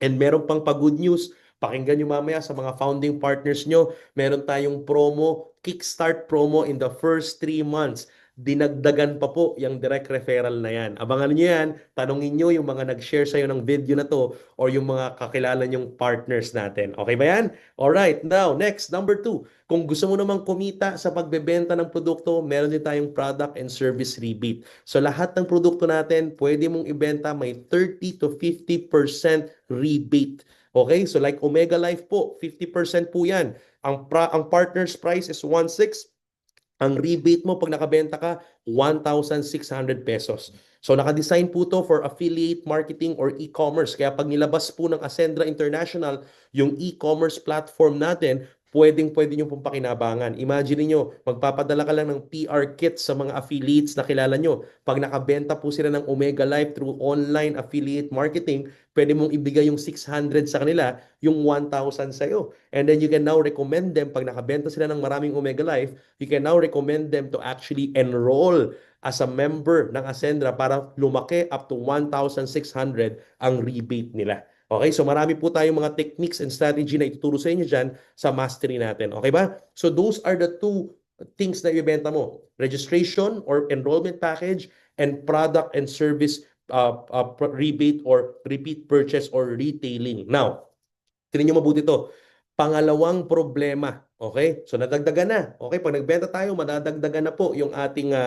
And meron pang pa-good news, pakinggan nyo mamaya sa mga founding partners nyo, meron tayong promo, kickstart promo in the first 3 months. Dinagdagan pa po yung direct referral na yan. Abangan nyo yan, tanongin nyo yung mga nag-share sa'yo ng video na to or yung mga kakilala nyong partners natin. Okay ba yan? Alright, now, next, number 2. Kung gusto mo namang kumita sa pagbebenta ng produkto, meron din tayong product and service rebate. So lahat ng produkto natin, pwede mong ibenta may 30 to 50% rebate. Okay? So like Omega Life po, 50% po yan. Ang partner's price is 1.6. Ang rebate mo pag nakabenta ka, 1,600 pesos. So naka-design po to for affiliate marketing or e-commerce. Kaya pag nilabas po ng Ascendra International, yung e-commerce platform natin, pwedeng-pwede nyo pong pakinabangan. Imagine niyo, magpapadala ka lang ng PR kit sa mga affiliates na kilala nyo. Pag nakabenta po sila ng Omega Life through online affiliate marketing, pwede mong ibigay yung 600 sa kanila, yung 1,000 sa'yo. And then you can now recommend them, pag nakabenta sila ng maraming Omega Life, you can now recommend them to actually enroll as a member ng Ascendra para lumaki up to 1,600 ang rebate nila. Okay, so marami po tayong mga techniques and strategy na ituturo sa inyo dyan sa mastery natin. Okay ba? So those are the two things na ibenta mo. Registration or enrollment package and product and service rebate or repeat purchase or retailing. Now, tingnan nyo mabuti to. Pangalawang problema, okay? So nadagdagan na. Okay, pag nagbenta tayo, madadagdagan na po yung ating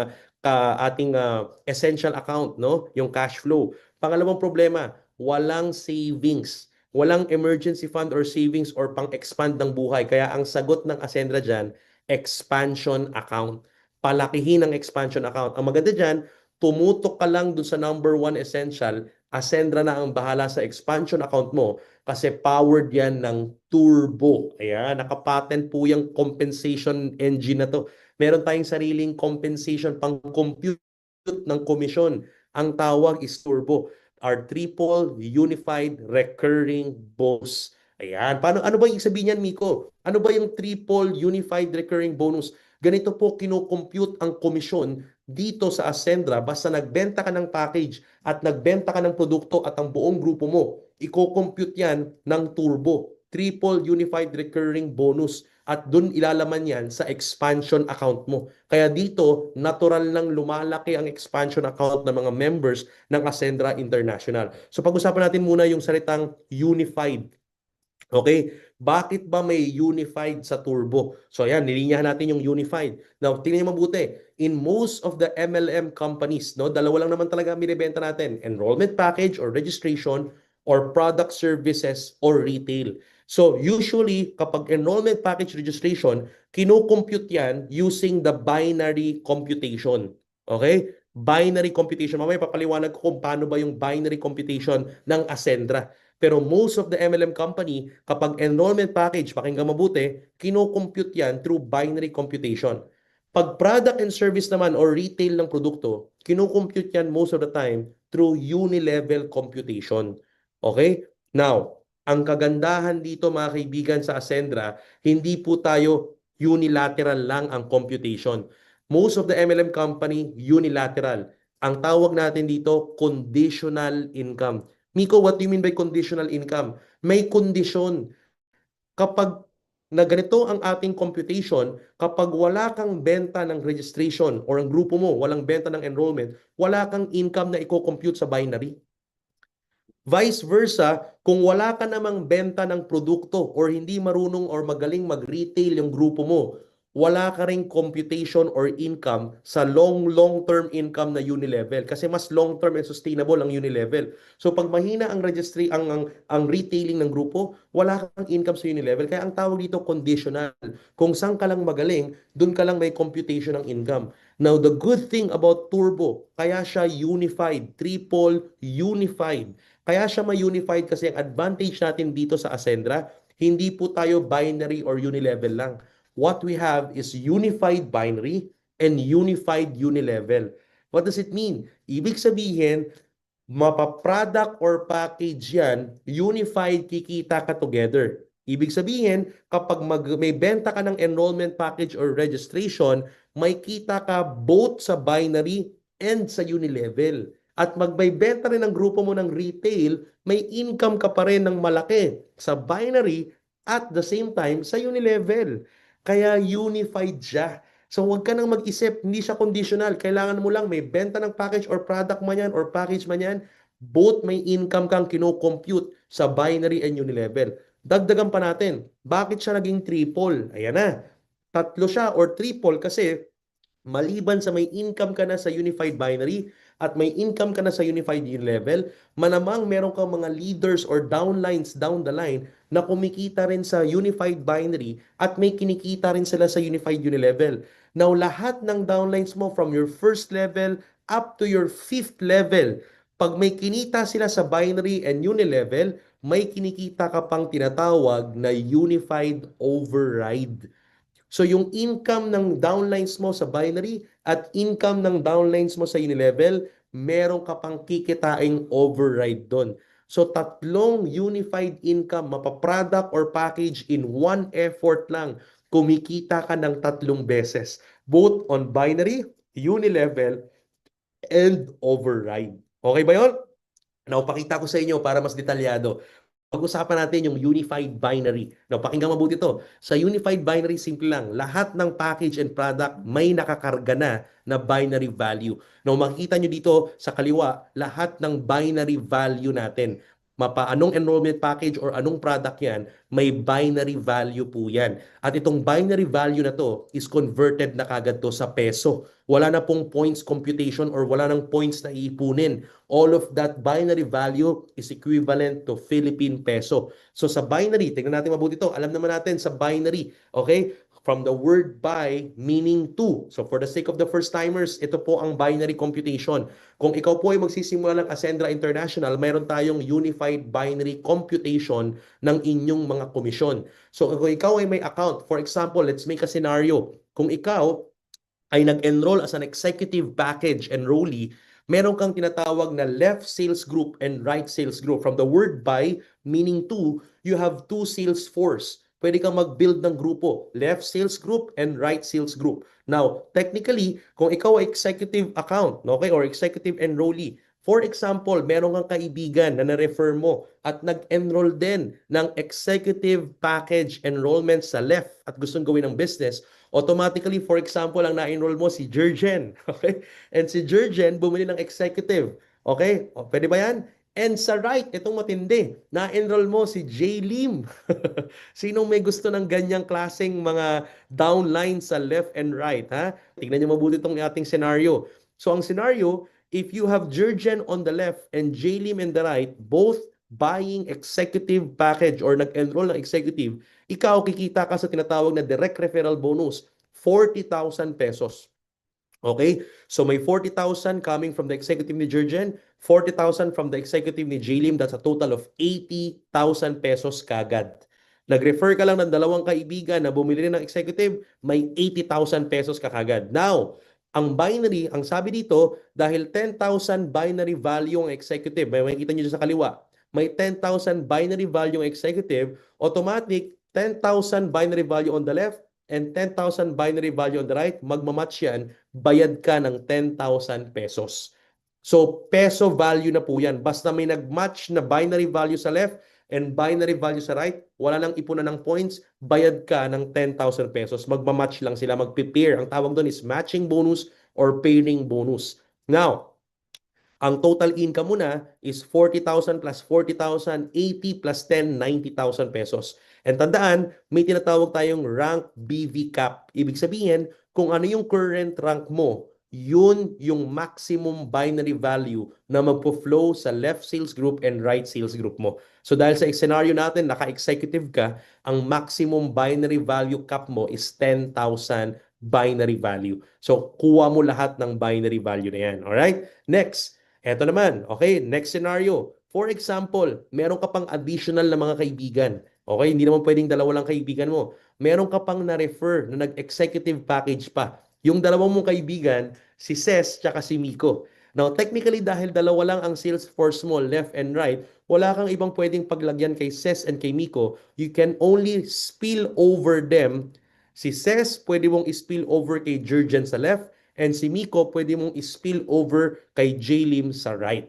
essential account, no? Yung cash flow. Pangalawang problema, walang savings. Walang emergency fund or savings or pang-expand ng buhay. Kaya ang sagot ng Ascendra dyan, expansion account. Palakihin ang expansion account. Ang maganda dyan, tumutok ka lang dun sa number one essential, Ascendra na ang bahala sa expansion account mo kasi powered yan ng turbo. Ayan, nakapatent po yung compensation engine na to. Meron tayong sariling compensation pang compute ng komisyon. Ang tawag is turbo. Our triple unified recurring bonus. Ayan, ano ba yung sabihin niyan, Miko? Ano ba yung triple unified recurring bonus? Ganito po kinocompute ang komisyon dito sa Ascendra basta nagbenta ka ng package at nagbenta ka ng produkto at ang buong grupo mo, i-compute yan ng turbo, triple unified recurring bonus at dun ilalaman yan sa expansion account mo. Kaya dito, natural lang lumalaki ang expansion account ng mga members ng Ascendra International. So pag-usapan natin muna yung salitang unified. Okay? Bakit ba may unified sa turbo? So ayan, nilinyahan natin yung unified. Now, tingnan niyo mabuti. In most of the MLM companies, no, dalawa lang naman talaga ang binibenta natin. Enrollment package or registration or product services or retail. So usually, kapag enrollment package registration, kino-compute yan using the binary computation. Okay? Binary computation. Mamaya papaliwanag ko kung paano ba yung binary computation ng Ascendra. Pero most of the MLM company, kapag enrollment package, pakinggan mabuti, kino-compute yan through binary computation. Pag product and service naman or retail ng produkto, kino-compute yan most of the time through unilevel computation. Okay? Now, ang kagandahan dito mga kaibigan sa Ascendra, hindi po tayo unilateral lang ang computation. Most of the MLM company, unilateral. Ang tawag natin dito, conditional income. Miko, what do you mean by conditional income? May kondisyon. Kapag na ganito ang ating computation, kapag wala kang benta ng registration or ang grupo mo, walang benta ng enrollment, wala kang income na i-compute sa binary. Vice versa, kung wala ka namang benta ng produkto or hindi marunong or magaling mag-retail yung grupo mo, wala ka ring computation or income sa long-term income na unilevel kasi mas long-term and sustainable ang unilevel. So pag mahina ang registry ang retailing ng grupo, wala kang income sa unilevel. Kaya ang tawag dito conditional. Kung saan ka lang magaling, dun ka lang may computation ng income. Now the good thing about Turbo, kaya siya unified, triple unified. Kaya siya ma-unified kasi ang advantage natin dito sa Ascendra, hindi po tayo binary or unilevel lang. What we have is unified binary and unified unilevel. What does it mean? Ibig sabihin, mapa-product or package yan, unified kikita ka together. Ibig sabihin, kapag may benta ka ng enrollment package or registration, may kita ka both sa binary and sa unilevel. At magbaybenta rin ang grupo mo ng retail, may income ka pa rin ng malaki sa binary at the same time sa unilevel. Kaya unified siya. So huwag ka nang mag-isip, hindi siya conditional. Kailangan mo lang may benta ng package or product man yan or package man yan, both may income kang kino-compute sa binary and unilevel. Dagdagan pa natin, bakit siya naging triple? Ayan na, tatlo siya or triple kasi Maliban sa may income ka na sa unified binary at may income ka na sa unified unilevel, malamang meron kang mga leaders or downlines down the line na kumikita rin sa unified binary at may kinikita rin sila sa unified unilevel. Now, lahat ng downlines mo from your first level up to your fifth level, pag may kinita sila sa binary and unilevel, may kinikita ka pang tinatawag na unified override. So yung income ng downlines mo sa binary at income ng downlines mo sa unilevel, meron ka pang kikitaing override doon. So tatlong unified income, mapaproduct or package in one effort lang, kumikita ka ng tatlong beses. Both on binary, unilevel, and override. Okay ba yun? Now, pakita ko sa inyo para mas detalyado. Pag-usapan natin yung unified binary. Now, pakinggan mabuti ito. Sa unified binary, simple lang. Lahat ng package and product may nakakarga na binary value. Now, makikita nyo dito sa kaliwa, lahat ng binary value natin. Anong enrollment package or anong product yan, may binary value po yan. At itong binary value na to is converted na kagad to sa peso. Wala na pong points computation or wala nang points na iipunin. All of that binary value is equivalent to Philippine peso. So sa binary, tingnan natin mabuti ito. Alam naman natin sa binary, okay? From the word by meaning to. So for the sake of the first timers, ito po ang binary computation. Kung ikaw po ay magsisimula ng Ascendra International, mayroon tayong unified binary computation ng inyong mga komisyon. So kung ikaw ay may account, for example, let's make a scenario. Kung ikaw ay nag-enroll as an executive package enrollee, meron kang tinatawag na left sales group and right sales group. From the word by, meaning to, you have two sales force. Pwede kang mag-build ng grupo, left sales group and right sales group. Now, technically, kung ikaw ay executive account, okay, or executive enrollee, for example, meron kang kaibigan na na-refer mo at nag-enroll din ng executive package enrollment sa left at gustong gawin ng business, automatically, for example, ang na-enroll mo si Jurgen. Okay? And si Jurgen bumili ng executive. Okay? O, pwede ba yan? And sa right, itong matindi, na-enroll mo si J. Lim. Sinong may gusto ng ganyang klaseng mga downline sa left and right? Ha? Tignan niyo mabuti itong ating scenario. So ang scenario, if you have Jurgen on the left and J. Lim on the right, both buying executive package or nag-enroll ng executive, ikaw kikita ka sa tinatawag na direct referral bonus, 40,000 pesos. Okay? So may 40,000 coming from the executive ni Jurgen, 40,000 from the executive ni Jalim, that's a total of 80,000 pesos kagad. Nag-refer ka lang ng dalawang kaibigan na bumili rin ng executive, may 80,000 pesos ka kagad. Now, ang binary, ang sabi dito, dahil 10,000 binary value ang executive, may makikita nyo dyan sa kaliwa, may 10,000 binary value ang executive, automatic 10,000 binary value on the left, and 10,000 binary value on the right, magmamatch yan, bayad ka ng 10,000 pesos. So, peso value na po yan. Basta may nag-match na binary value sa left and binary value sa right, wala nang ipunan ng points, bayad ka ng 10,000 pesos. Magmamatch lang sila, magpipair. Ang tawag doon is matching bonus or pairing bonus. Now, ang total income mo na is 40,000 plus 40,000, 80 plus 10, 90,000 pesos. And tandaan, may tinatawag tayong rank BV cap. Ibig sabihin, kung ano yung current rank mo, yun yung maximum binary value na magpo-flow sa left sales group and right sales group mo. So dahil sa scenario natin, naka-executive ka, ang maximum binary value cap mo is 10,000 binary value. So kuha mo lahat ng binary value na yan. Alright? Next. Eto naman, okay, next scenario. For example, meron ka pang additional na mga kaibigan. Okay, hindi naman pwedeng dalawa lang kaibigan mo. Meron ka pang na-refer na nag-executive package pa. Yung dalawang mong kaibigan, si Ces tsaka si Miko. Now, technically, dahil dalawa lang ang sales force mo, left and right, wala kang ibang pwedeng paglagyan kay Ces and kay Miko. You can only spill over them. Si Ces, pwede mong spill over kay Jurgen sa left, and si Miko, pwede mong spill over kay Jalim sa right.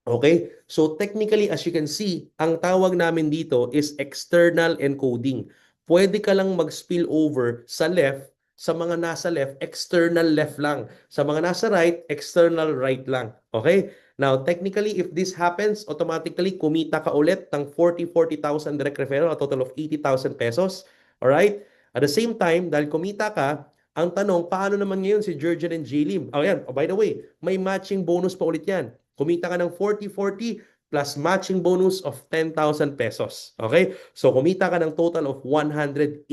Okay? So technically, as you can see, ang tawag namin dito is external encoding. Pwede ka lang mag-spill over sa left, sa mga nasa left, external left lang. Sa mga nasa right, external right lang. Okay? Now, technically, if this happens, automatically, kumita ka ulit ng 40,000 direct referral, a total of 80,000 pesos. Alright? At the same time, dahil kumita ka, Ang tanong, paano naman ngayon si Jurgen and Jaylin? Oh, yan. Oh, by the way, may matching bonus pa ulit yan. Kumita ka ng 40-40 plus matching bonus of 10,000 pesos. Okay? So, kumita ka ng total of 180,000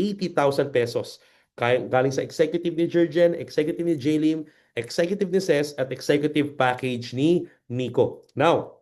pesos. Galing sa executive ni Jurgen, executive ni Jaylin, executive ni Ses, at executive package ni Nico. Now,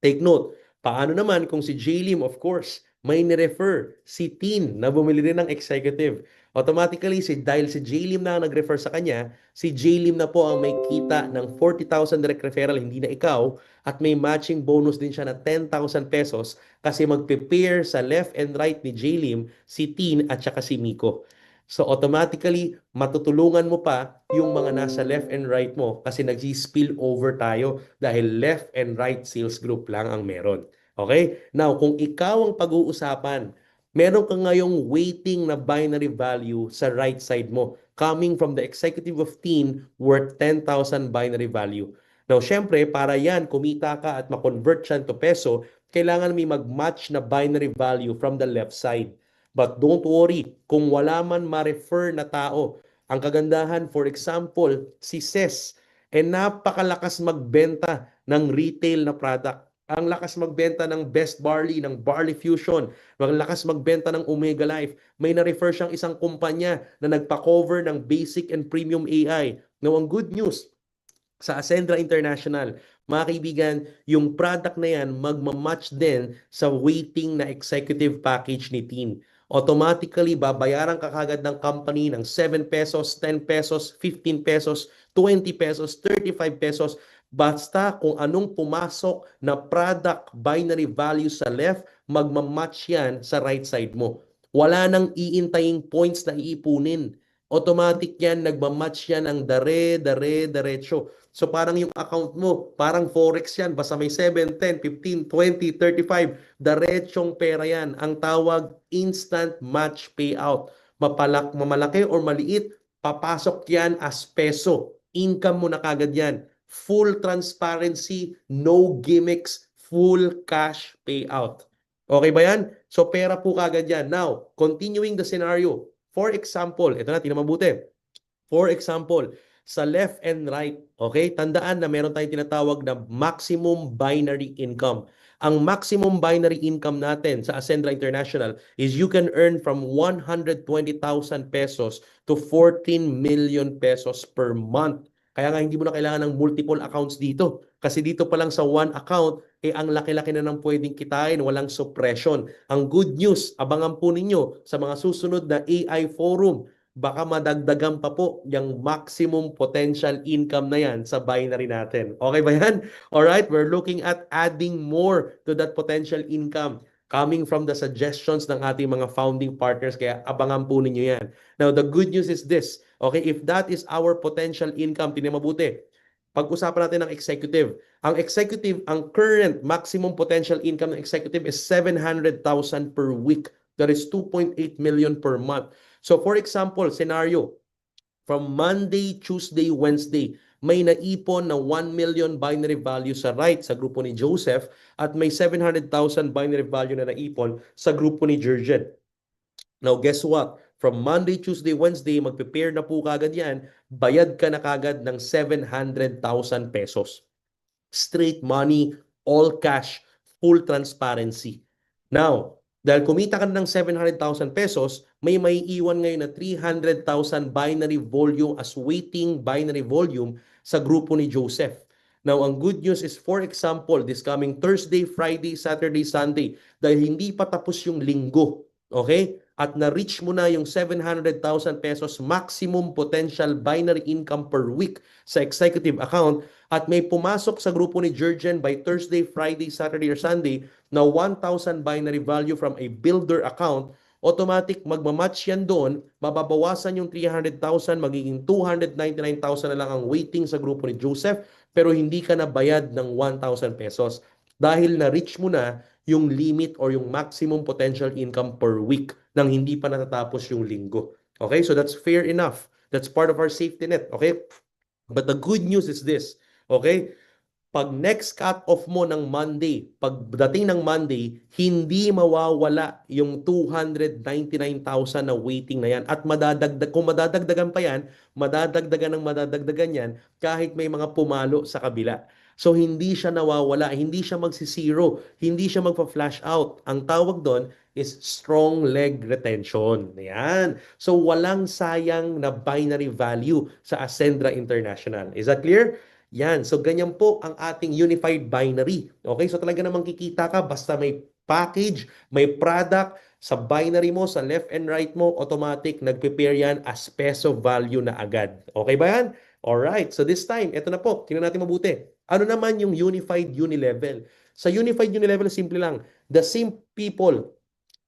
take note, paano naman kung si Jaylin, of course, may ni-refer si Tin na bumili rin ng executive. Automatically, dahil si Jaylin na ang nag-refer sa kanya, si Jaylin na po ang may kita ng 40,000 direct referral, hindi na ikaw, at may matching bonus din siya na 10,000 pesos kasi magpe-pair sa left and right ni Jaylin si Tin at saka si Miko. So automatically, matutulungan mo pa yung mga nasa left and right mo kasi nag-spill over tayo dahil left and right sales group lang ang meron. Okay? Now, kung ikaw ang pag-uusapan, meron ka ngayong weighting na binary value sa right side mo coming from the executive of team worth 10,000 binary value. Now, syempre, para yan, kumita ka at ma-convert yan to peso, kailangan may mag-match na binary value from the left side. But don't worry, kung wala man ma-refer na tao, ang kagandahan, for example, si Ses, napakalakas magbenta ng retail na product. Ang lakas magbenta ng Best Barley, ng Barley Fusion. Ang lakas magbenta ng Omega Life. May na-refer siyang isang kumpanya na nagpa-cover ng basic and premium AI. Now, ang good news, sa Ascendra International, mga kaibigan, yung product na yan magmamatch din sa weighting na executive package ni Tin. Automatically, babayaran ka kagad ng company ng 7 pesos, 10 pesos, 15 pesos, 20 pesos, 35 pesos. Basta kung anong pumasok na product binary value sa left, magmamatch yan sa right side mo. Wala nang iintaying points na iipunin. Automatic yan, nagmamatch yan ang diretso. So parang yung account mo, parang forex yan, basta may 7, 10, 15, 20, 35, diretsong pera yan. Ang tawag instant match payout. Mamalaki or maliit, papasok yan as peso. Income mo na kagad yan. Full transparency, no gimmicks, full cash payout. Okay ba yan? So pera po kagad yan. Now, continuing the scenario. For example, ito na, tingnan mabuti. For example, sa left and right, okay, tandaan na meron tayong tinatawag na maximum binary income. Ang maximum binary income natin sa Ascendra International is you can earn from 120,000 pesos to 14 million pesos per month. Kaya nga hindi mo na kailangan ng multiple accounts dito. Kasi dito pa lang sa one account, ang laki-laki na ng pwedeng kitain, walang suppression. Ang good news, abangan po ninyo sa mga susunod na AI forum, baka madagdagan pa po yung maximum potential income na yan sa binary natin. Okay ba yan? Alright, we're looking at adding more to that potential income coming from the suggestions ng ating mga founding partners. Kaya abangan po ninyo yan. Now, the good news is this. Okay, if that is our potential income, tinan mabuti. Pag-usapan natin ng executive. Ang executive, ang current maximum potential income ng executive is 700,000 per week. That is 2.8 million per month. So for example, scenario, from Monday, Tuesday, Wednesday, may naipon na 1 million binary value sa right sa grupo ni Joseph at may 700,000 binary value na naipon sa grupo ni Jurgen. Now guess what? From Monday, Tuesday, Wednesday, magpe-pair na po kagad yan, bayad ka na kagad ng 700,000 pesos. Straight money, all cash, full transparency. Now, dahil kumita ka ng 700,000 pesos, may iwan ngayon na 300,000 binary volume as waiting binary volume sa grupo ni Joseph. Now, ang good news is, for example, this coming Thursday, Friday, Saturday, Sunday, dahil hindi pa tapos yung linggo, okay? At na-reach mo na yung 700,000 pesos maximum potential binary income per week sa executive account at may pumasok sa grupo ni Jurgen by Thursday, Friday, Saturday, or Sunday na 1,000 binary value from a builder account, automatic magmamatch yan doon, mababawasan yung 300,000, magiging 299,000 na lang ang waiting sa grupo ni Joseph, pero hindi ka na bayad ng 1,000 pesos dahil na-reach mo na yung limit or yung maximum potential income per week nang hindi pa natatapos yung linggo. Okay, so that's fair enough. That's part of our safety net. Okay, but the good news is this. Okay, pag next cut-off mo ng Monday, pagdating ng Monday, hindi mawawala yung 299,000 na waiting na yan. At kung madadagdagan pa yan, madadagdagan yan kahit may mga pumalo sa kabila. So hindi siya nawawala, hindi siya magsisiro, hindi siya magpa-flash out. Ang tawag doon is strong leg retention. Yan. So walang sayang na binary value sa Ascendra International. Is that clear? Yan. So, ganyan po ang ating unified binary. Okay? So, talaga namang kikita ka basta may package, may product, sa binary mo, sa left and right mo, automatic, nag-prepare yan as peso value na agad. Okay ba yan? Alright. So, this time, ito na po. Tingnan natin mabuti. Ano naman yung unified unilevel? Sa unified unilevel, simple lang. The same people,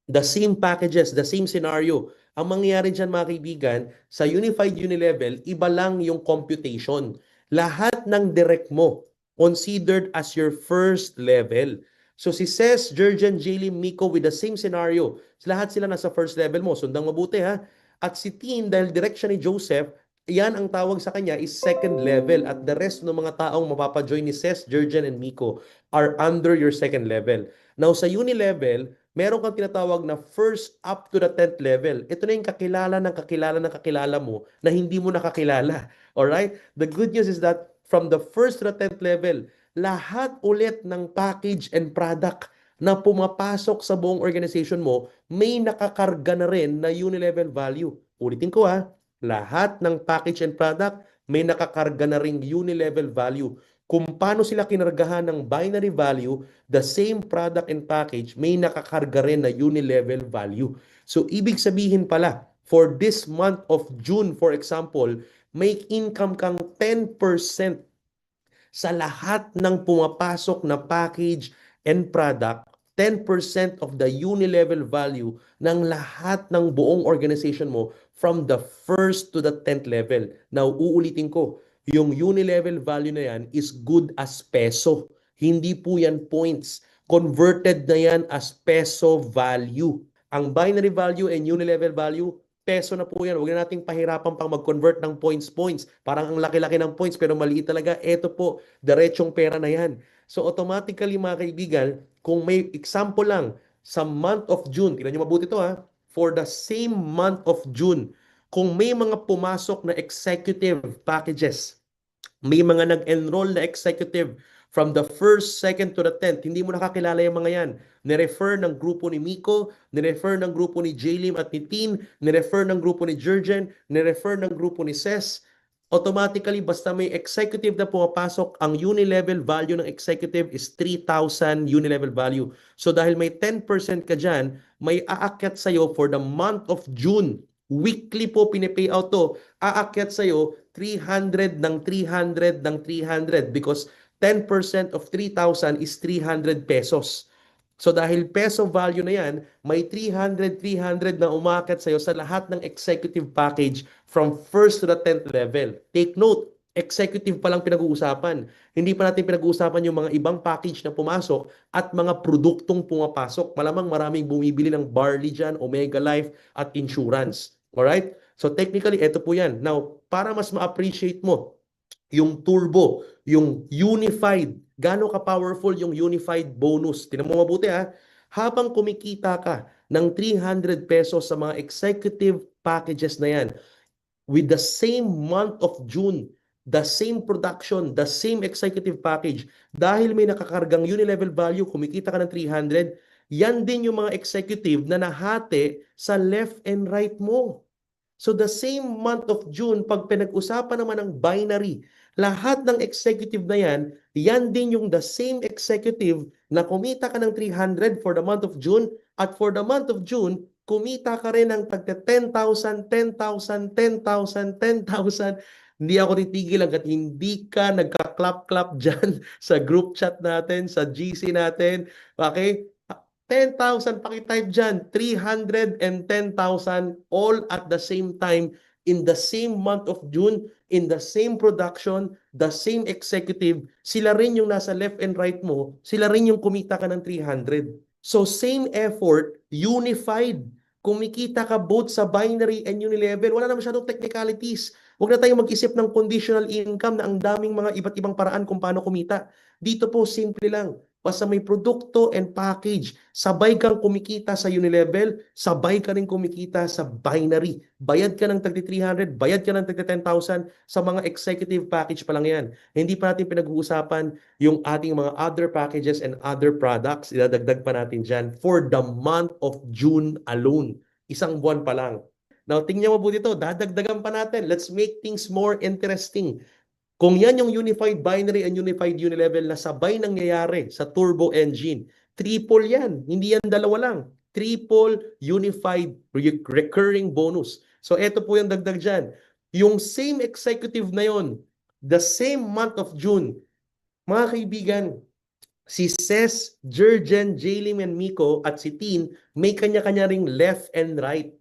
the same packages, the same scenario. Ang mangyayari dyan, mga kaibigan, sa unified unilevel, iba lang yung computation. Lahat ng direct mo considered as your first level. So si Ces, Jurgen, Jaylin, Miko with the same scenario. Lahat sila nasa first level mo. Sundang mabuti ha. At si Tin, dahil direct siya ni Joseph, yan ang tawag sa kanya is second level. At the rest ng mga taong mapapajoin ni Ces, Jurgen, and Miko are under your second level. Now sa uni-level, meron kang tinatawag na first up to the 10th level. Ito na yung kakilala ng kakilala ng kakilala mo na hindi mo nakakilala. Alright? The good news is that from the first to the 10th level, lahat ulit ng package and product na pumapasok sa buong organization mo, may nakakarga na rin na unilevel value. Ulitin ko ha, lahat ng package and product, may nakakarga na rin unilevel value. Kung paano sila kinargahan ng binary value, the same product and package, may nakakarga rin na unilevel value. So, ibig sabihin pala, for this month of June, for example, may income kang 10% sa lahat ng pumapasok na package and product, 10% of the unilevel value ng lahat ng buong organization mo from the first to the 10th level. Now, uulitin ko, yung unilevel value na yan is good as peso. Hindi po yan points. Converted na yan as peso value. Ang binary value and unilevel value, peso na po yan. Huwag na nating pahirapan pang mag-convert ng points. Parang ang laki-laki ng points pero maliit talaga. Ito po, diretsong pera na yan. So automatically mga kaibigan, kung may example lang, sa month of June, tingnan nyo mabuti ito ha, for the same month of June, kung may mga pumasok na executive packages, may mga nag-enroll na executive from the first, second to the 10th, hindi mo nakakilala yung mga yan. Nirefer ng grupo ni Miko, nirefer ng grupo ni Jaylin at ni Tin, nirefer ng grupo ni Jurgen, nirefer ng grupo ni Ces. Automatically, basta may executive na pumapasok, ang unilevel value ng executive is 3,000 unilevel value. So dahil may 10% ka dyan, may aakyat sa'yo for the month of June. Weekly po pinipay out to. Aakyat sa'yo 300 ng 300 ng 300 because 10% of 3,000 is 300 pesos. So dahil peso value na yan, may 300 na umakyat sa'yo sa lahat ng executive package from first to the 10th level. Take note, executive pa lang pinag-uusapan. Hindi pa natin pinag-uusapan yung mga ibang package na pumasok at mga produktong pumapasok. Malamang maraming bumibili ng barley dyan, Omega Life at insurance. Alright? So technically, ito po yan. Now, para mas ma-appreciate mo yung turbo, yung unified, gaano ka-powerful yung unified bonus. Tingnan mo mabuti ha. Habang kumikita ka ng 300 pesos sa mga executive packages na yan, with the same month of June, the same production, the same executive package, dahil may nakakargang unilevel value, kumikita ka ng 300, yan din yung mga executive na nahati sa left and right mo. So the same month of June, pag pinag-usapan naman ng binary, lahat ng executive na yan, yan din yung the same executive na kumita ka ng 300 for the month of June at for the month of June, kumita ka rin ng tagta 10,000, 10,000, 10,000, 10,000. Hindi ako titigil hanggat hindi ka nagka-clap-clap dyan sa group chat natin, sa GC natin. Okay? 10,000 pakitype dyan, 300 and 10,000 all at the same time in the same month of June, in the same production, the same executive, sila rin yung nasa left and right mo, sila rin yung kumita ka ng 300. So same effort, unified. Kumikita ka both sa binary and unilevel. Wala na masyadong technicalities. Huwag na tayong mag-isip ng conditional income na ang daming mga iba't ibang paraan kung paano kumita. Dito po, simple lang. Basta may produkto and package, sabay kang kumikita sa Unilevel, sabay ka rin kumikita sa binary. Bayad ka ng tagti 300, bayad ka ng tagti 10,000 sa mga executive package pa lang yan. Hindi pa natin pinag-uusapan yung ating mga other packages and other products. Idadagdag pa natin dyan for the month of June alone. Isang buwan pa lang. Now, tingnan mo po dito, dadagdagan pa natin. Let's make things more interesting. Kung yan yung Unified Binary and Unified Unilevel na sabay nangyayari sa turbo engine, triple yan. Hindi yan dalawa lang. Triple Unified Recurring Bonus. So, eto po yung dagdag dyan. Yung same executive na yon, the same month of June, mga kaibigan, si Ces, Jurgen, Jaylin, and Miko at si Tin, may kanya-kanya ring left and right.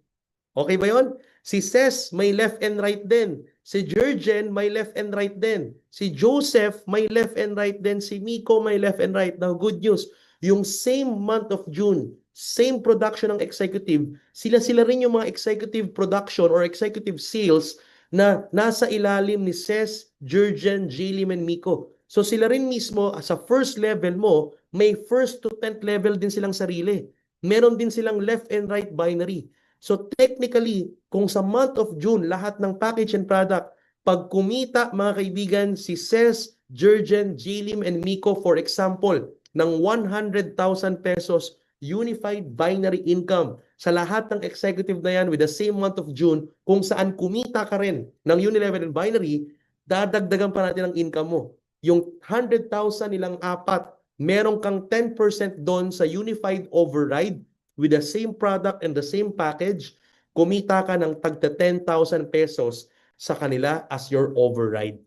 Okay ba yon? Si Ces may left and right din. Si Jurgen may left and right din. Si Joseph may left and right din. Si Miko may left and right. Now, good news, yung same month of June, same production ng executive, sila-sila rin yung mga executive production or executive sales na nasa ilalim ni Ces, Jurgen, Jaylin, and Miko. So sila rin mismo, sa first level mo, may first to 10th level din silang sarili. Meron din silang left and right binary. So technically, kung sa month of June, lahat ng package and product, pag kumita mga kaibigan, si Ces, Jurgen, Jaylin, and Miko, for example, ng 100,000 pesos unified binary income sa lahat ng executive na yan with the same month of June, kung saan kumita ka rin ng Unilevel and binary, dadagdagan pa natin ang income mo. Yung 100,000 nilang apat, meron kang 10% doon sa unified override with the same product and the same package, kumita ka ng tagta 10,000 pesos sa kanila as your override.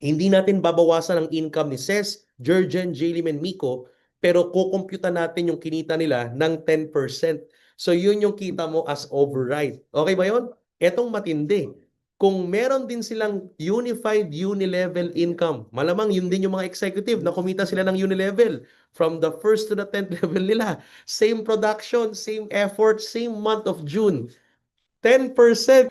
Hindi natin babawasan ang income ni Ces, Jurgen, Jaylin, and Miko, pero kukumputa natin yung kinita nila ng 10%. So yun yung kita mo as override. Okay ba yun? Etong matindi. Kung meron din silang unified unilevel income, malamang yun din yung mga executive na kumita sila ng unilevel from the first to the 10th level nila. Same production, same effort, same month of June. 10%.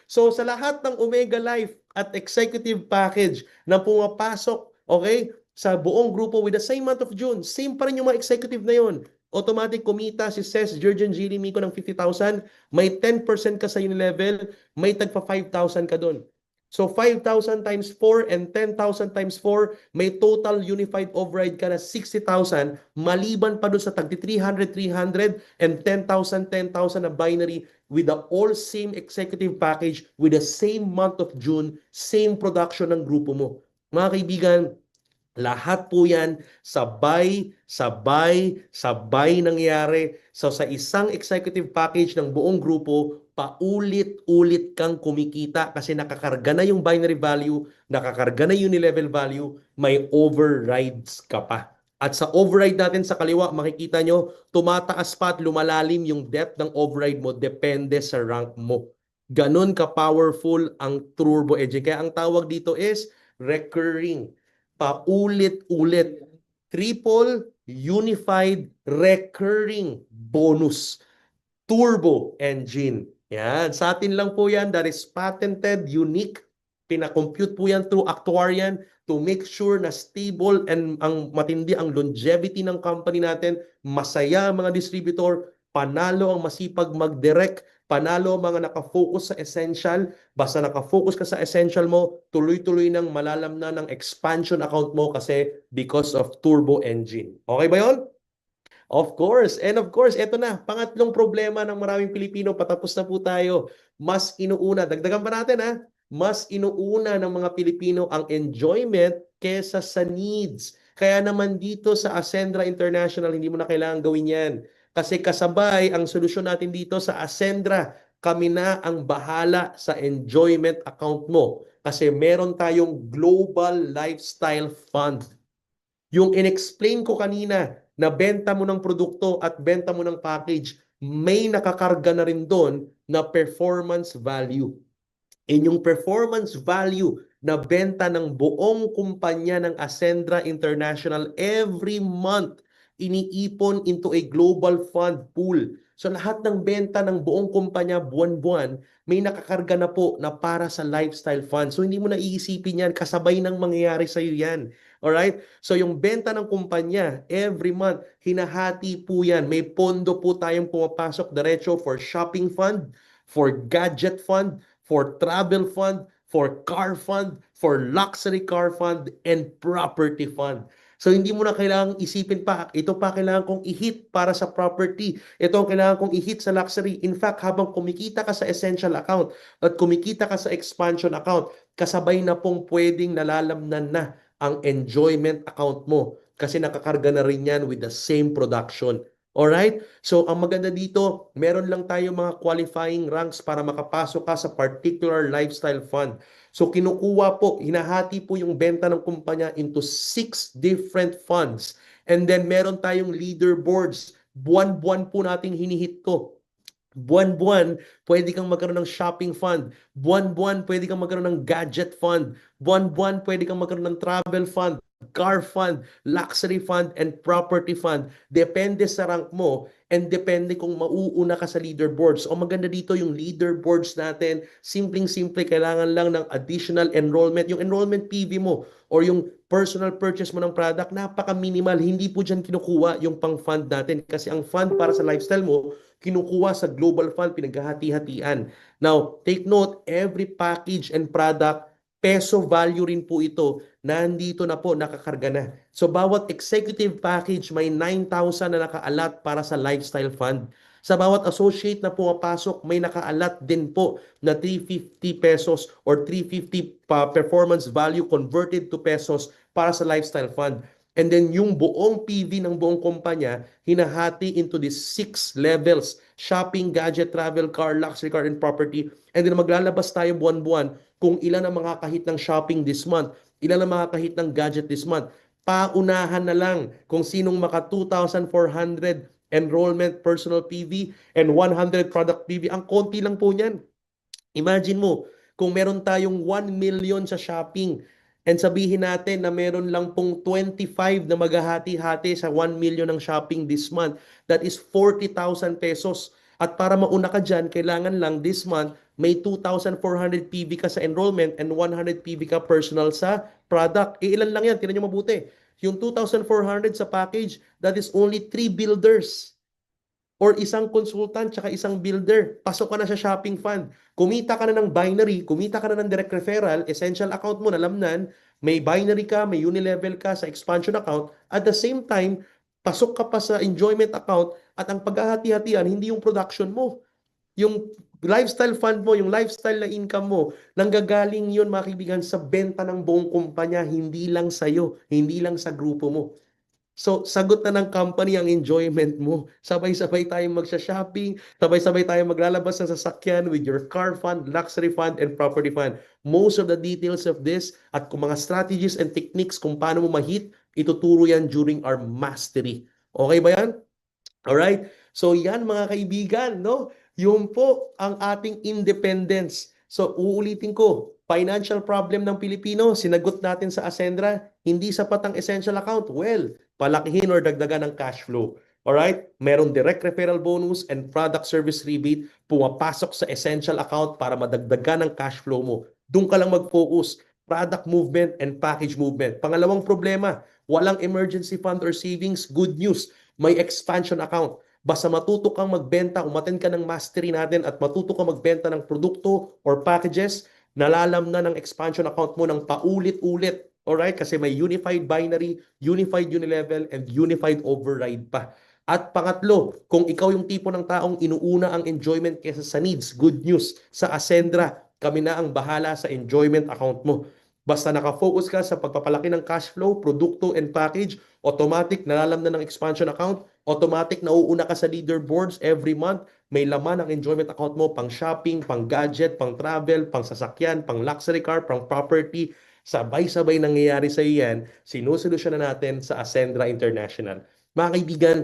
So sa lahat ng Omega Life at executive package na pumapasok, okay, sa buong grupo with the same month of June, same pa rin yung mga executive na yun. Automatic kumita si Ces, Jurgen, Jilly, Miko ng 50,000, may 10% ka sa Unilevel, may tagpa 5,000 ka doon. So 5,000 times 4 and 10,000 times 4, may total unified override ka na 60,000, maliban pa doon sa tagti 300, 300 and 10,000, 10,000 na binary with the all same executive package with the same month of June, same production ng grupo mo. Mga kaibigan, lahat po yan sabay nangyari. So sa isang executive package ng buong grupo, paulit-ulit kang kumikita kasi nakakarga na yung binary value, nakakarga na yung unilevel value, may overrides ka pa. At sa override natin sa kaliwa, makikita nyo, tumataas pa at lumalalim yung depth ng override mo depende sa rank mo. Ganon ka-powerful ang turbo engine. Kaya ang tawag dito is recurring. Paulit-ulit. Triple unified recurring bonus. Turbo engine. Yan. Sa atin lang po yan. That is patented, unique. Pinakompute po yan through actuarian to make sure na stable and ang matindi ang longevity ng company natin. Masaya ang mga distributor. Panalo ang masipag mag-direct. Panalo ang mga nakafocus sa essential. Basta nakafocus ka sa essential mo, tuloy-tuloy nang malalam na ng expansion account mo kasi because of turbo engine. Okay ba yon? Of course. And of course, eto na, pangatlong problema ng maraming Pilipino, patapos na po tayo. Mas inuuna, dagdagan pa natin ha, mas inuuna ng mga Pilipino ang enjoyment kesa sa needs. Kaya naman dito sa Ascendra International, hindi mo na kailangan gawin yan. Kasi kasabay ang solusyon natin dito sa Ascendra, kami na ang bahala sa enjoyment account mo. Kasi meron tayong Global Lifestyle Fund. Yung in-explain ko kanina na benta mo ng produkto at benta mo ng package, may nakakarga na rin doon na performance value. And yung performance value na benta ng buong kumpanya ng Ascendra International every month, iniipon into a global fund pool. So lahat ng benta ng buong kumpanya buwan-buwan, may nakakarga na po na para sa lifestyle fund. So hindi mo na iisipin yan, kasabay ng mangyayari sa iyo yan. Alright? So yung benta ng kumpanya, every month, hinahati po yan. May pondo po tayong pumapasok diretso for shopping fund, for gadget fund, for travel fund, for car fund, for luxury car fund, and property fund. So hindi mo na kailangang isipin pa, ito pa kailangan kong i-hit para sa property, ito ang kailangan kong i-hit sa luxury. In fact, habang kumikita ka sa essential account at kumikita ka sa expansion account, kasabay na pong pwedeng nalalamnan na ang enjoyment account mo kasi nakakarga na rin yan with the same production. Alright? So, ang maganda dito, meron lang tayo mga qualifying ranks para makapasok ka sa particular lifestyle fund. So, kinukuha po, hinahati po yung benta ng kumpanya into 6 different funds. And then, meron tayong leaderboards. Buwan-buwan po nating hinihit to. Buwan-buwan, pwede kang magkaroon ng shopping fund. Buwan-buwan, pwede kang magkaroon ng gadget fund. Buwan-buwan, pwede kang magkaroon ng travel fund, car fund, luxury fund, and property fund. Depende sa rank mo and depende kung mauuna ka sa leaderboards. O maganda dito yung leaderboards natin, simpleng-simple, kailangan lang ng additional enrollment. Yung enrollment PV mo or yung personal purchase mo ng product, napaka-minimal. Hindi po dyan kinukuha yung pang-fund natin kasi ang fund para sa lifestyle mo, kinukuha sa global fund, pinaghahati-hatian. Now, take note, every package and product, peso value rin po ito, nandito na po, nakakarga na. So, bawat executive package may 9,000 na nakaalat para sa lifestyle fund. Sa bawat associate na pumapasok, may nakaalat din po na 350 pesos or 350 performance value converted to pesos para sa lifestyle fund. And then yung buong PV ng buong kumpanya, hinahati into these 6 levels. Shopping, gadget, travel, car, luxury car, and property. And then maglalabas tayo buwan-buwan kung ilan ang makakahit ng shopping this month, ilan ang makakahit ng gadget this month. Paunahan na lang kung sinong maka 2,400 enrollment personal PV and 100 product PV. Ang konti lang po niyan. Imagine mo, kung meron tayong 1 million sa shopping, and sabihin natin na meron lang pong 25 na maghahati-hati sa 1 million ng shopping this month, that is 40,000 pesos. At para mauna ka dyan, kailangan lang this month, may 2,400 PV ka sa enrollment and 100 PV ka personal sa product. Ilan lang yan, tinan nyo mabuti. Yung 2,400 sa package, that is only 3 builders or isang consultant tsaka isang builder. Pasok ka na sa shopping fund. Kumita ka na ng binary, kumita ka na ng direct referral, essential account mo, nalamnan, may binary ka, may unilevel ka sa expansion account. At the same time, pasok ka pa sa enjoyment account at ang paghahati-hatian, hindi yung production mo. Yung lifestyle fund mo, yung lifestyle na income mo, nanggagaling yun, mga kaibigan, sa benta ng buong kumpanya, hindi lang sa'yo, hindi lang sa grupo mo. So, sagot na ng company ang enjoyment mo. Sabay-sabay tayong magsha-shopping, sabay-sabay tayong maglalabas ng sasakyan with your car fund, luxury fund, and property fund. Most of the details of this at kung mga strategies and techniques kung paano mo ma-hit, ituturo yan during our mastery. Okay ba yan? Alright? So, yan mga kaibigan, no? Yun po ang ating independence. So, uulitin ko, financial problem ng Pilipino, sinagot natin sa Ascendra, hindi sapat ang essential account. Well, palakihin or dagdagan ng cash flow. Alright? Meron direct referral bonus and product service rebate pumapasok sa essential account para madagdagan ang cash flow mo. Doon ka lang mag-focus. Product movement and package movement. Pangalawang problema, walang emergency fund or savings. Good news, may expansion account. Basta matuto kang magbenta, umattend ka ng mastery natin at matuto kang magbenta ng produkto or packages, nalalam na ng expansion account mo ng paulit-ulit. Alright? Kasi may unified binary, unified unilevel, and unified override pa. At pangatlo, kung ikaw yung tipo ng taong inuuna ang enjoyment kaysa sa needs, good news, sa Ascendra, kami na ang bahala sa enjoyment account mo. Basta nakafocus ka sa pagpapalaki ng cash flow, produkto, and package, automatic nalalam na ng expansion account, automatic nauuna ka sa leaderboards every month, may laman ang enjoyment account mo pang shopping, pang gadget, pang travel, pang sasakyan, pang luxury car, pang property. Sabay-sabay nangyayari sa iyan, sinusolusyon na natin sa Ascendra International. Mga kaibigan,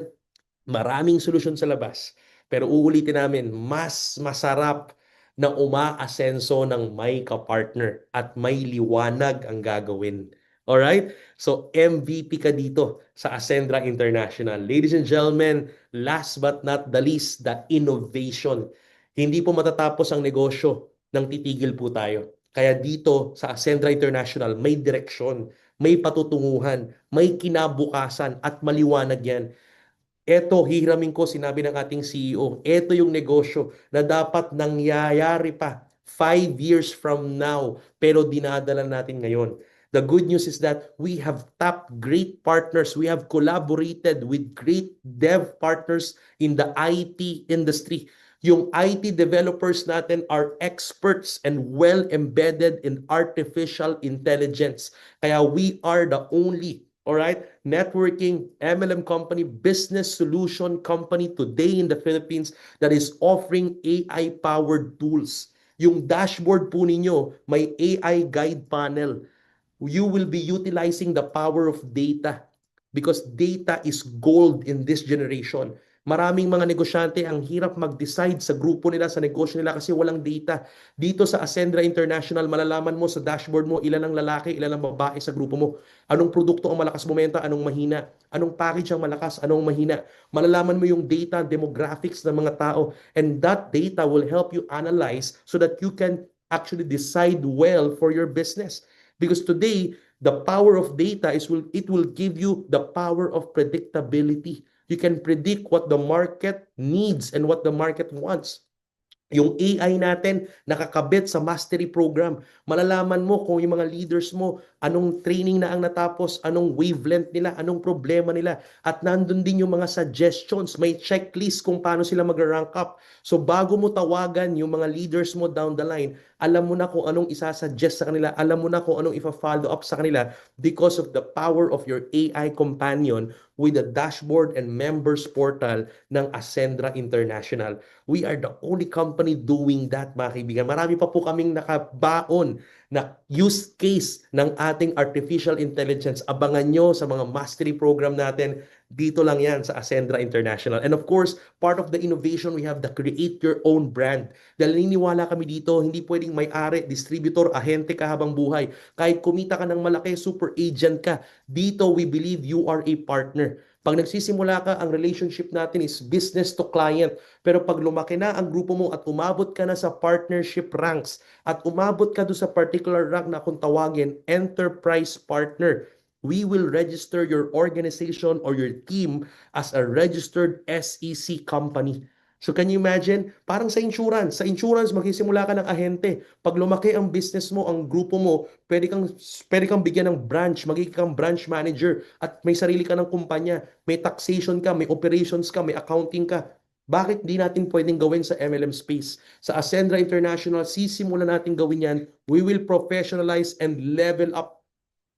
maraming solusyon sa labas. Pero uulitin namin, mas masarap na umaasenso ng may kapartner at may liwanag ang gagawin. Alright? So MVP ka dito sa Ascendra International. Ladies and gentlemen, last but not the least, the innovation. Hindi po matatapos ang negosyo nang titigil po tayo. Kaya dito sa Ascendra International, may direksyon, may patutunguhan, may kinabukasan at maliwanag yan. Eto, hihiramin ko, sinabi ng ating CEO, eto yung negosyo na dapat nangyayari pa 5 years from now, pero dinadala natin ngayon. The good news is that we have tapped great partners. We have collaborated with great dev partners in the IT industry. Yung IT developers natin are experts and well embedded in artificial intelligence. Kaya we are the only, all right, networking MLM company, business solution company today in the Philippines that is offering AI-powered tools. Yung dashboard po ninyo, may AI guide panel. You will be utilizing the power of data because data is gold in this generation. Maraming mga negosyante ang hirap mag-decide sa grupo nila, sa negosyo nila kasi walang data. Dito sa Ascendra International, malalaman mo sa dashboard mo ilan ang lalaki, ilan ang babae sa grupo mo. Anong produkto ang malakas bumenta, anong mahina. Anong package ang malakas, anong mahina. Malalaman mo yung data, demographics ng mga tao. And that data will help you analyze so that you can actually decide well for your business. Because today, the power of data it will give you the power of predictability. You can predict what the market needs and what the market wants. Yung AI natin nakakabit sa mastery program. Malalaman mo kung yung mga leaders mo, anong training na ang natapos, anong wavelength nila, anong problema nila. At nandun din yung mga suggestions, may checklist kung paano sila mag-rank up. So bago mo tawagan yung mga leaders mo down the line, alam mo na kung anong isasuggest sa kanila, alam mo na kung anong ifa-follow up sa kanila because of the power of your AI companion with the dashboard and members portal ng Ascendra International. We are the only company doing that, mga kaibigan. Marami pa po kaming nakabaon na use case ng ating artificial intelligence. Abangan nyo sa mga mastery program natin. Dito lang yan sa Ascendra International. And of course, part of the innovation, we have the create your own brand. Dahil naniniwala kami dito, hindi pwedeng may-ari, distributor, ahente ka habang buhay. Kahit kumita ka ng malaki, super agent ka. Dito, we believe you are a partner. Pag nagsisimula ka, ang relationship natin is business to client. Pero pag lumaki na ang grupo mo at umabot ka na sa partnership ranks at umabot ka doon sa particular rank na kung tawagin enterprise partner, we will register your organization or your team as a registered SEC company. So can you imagine? Parang sa insurance. Sa insurance, magsisimula ka ng ahente. Pag lumaki ang business mo, ang grupo mo, pwede kang bigyan ng branch, magiging kang branch manager, at may sarili ka ng kumpanya, may taxation ka, may operations ka, may accounting ka. Bakit di natin pwedeng gawin sa MLM space? Sa Ascendra International, sisimulan natin gawin yan. We will professionalize and level up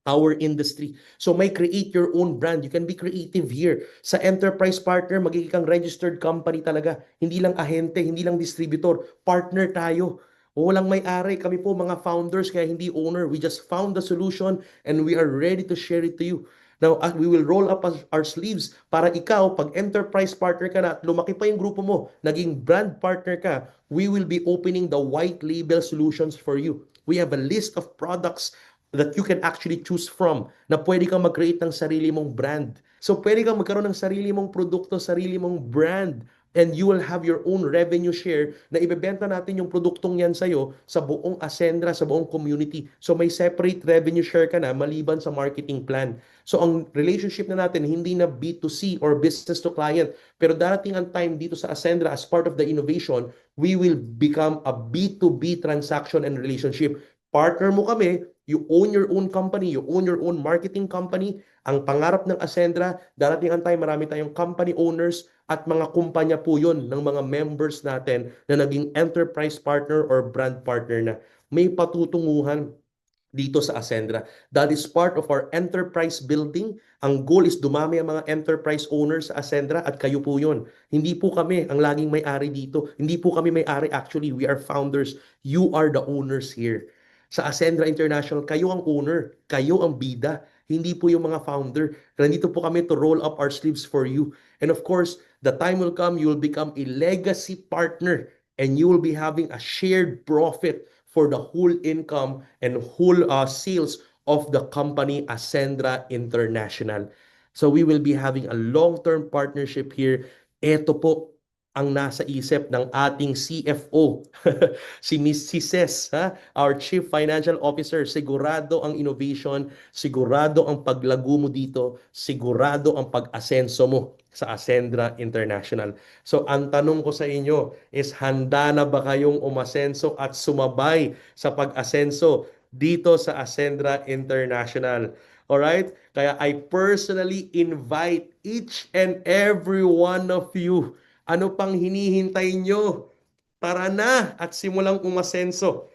our industry. So may create your own brand. You can be creative here. Sa enterprise partner, magiging kang registered company talaga. Hindi lang ahente, hindi lang distributor. Partner tayo. Walang may-ari. Kami po mga founders, kaya hindi owner. We just found the solution and we are ready to share it to you. Now, we will roll up our sleeves para ikaw, pag enterprise partner ka na at lumaki pa yung grupo mo, naging brand partner ka, we will be opening the white label solutions for you. We have a list of products that you can actually choose from na pwede kang mag-create ng sarili mong brand. So pwede kang magkaroon ng sarili mong produkto, sarili mong brand, and you will have your own revenue share na ibebenta natin yung produktong yan sa'yo sa buong Ascendra, sa buong community. So may separate revenue share ka na maliban sa marketing plan. So ang relationship na natin hindi na B2C or business to client, pero darating ang time dito sa Ascendra as part of the innovation, we will become a B2B transaction and relationship. Partner mo kami, you own your own company, you own your own marketing company. Ang pangarap ng Ascendra, darating ang time, marami tayong company owners at mga kumpanya po yun ng mga members natin na naging enterprise partner or brand partner na. May patutunguhan dito sa Ascendra. That is part of our enterprise building. Ang goal is dumami ang mga enterprise owners sa Ascendra at kayo po yun. Hindi po kami ang laging may-ari dito. Hindi po kami may-ari actually. We are founders. You are the owners here. Sa Ascendra International, kayo ang owner, kayo ang bida, hindi po yung mga founder. Nandito po kami to roll up our sleeves for you. And of course, the time will come, you will become a legacy partner and you will be having a shared profit for the whole income and whole sales of the company Ascendra International. So we will be having a long-term partnership here. Ito po ang nasa isip ng ating CFO, si Miss Cises, ha? Our Chief Financial Officer. Sigurado ang innovation, sigurado ang paglago mo dito, sigurado ang pag-asenso mo sa Ascendra International. So ang tanong ko sa inyo is, handa na ba kayong umasenso at sumabay sa pag-asenso dito sa Ascendra International? Alright? Kaya I personally invite each and every one of you. Ano pang hinihintay nyo? Tara na at simulang umasenso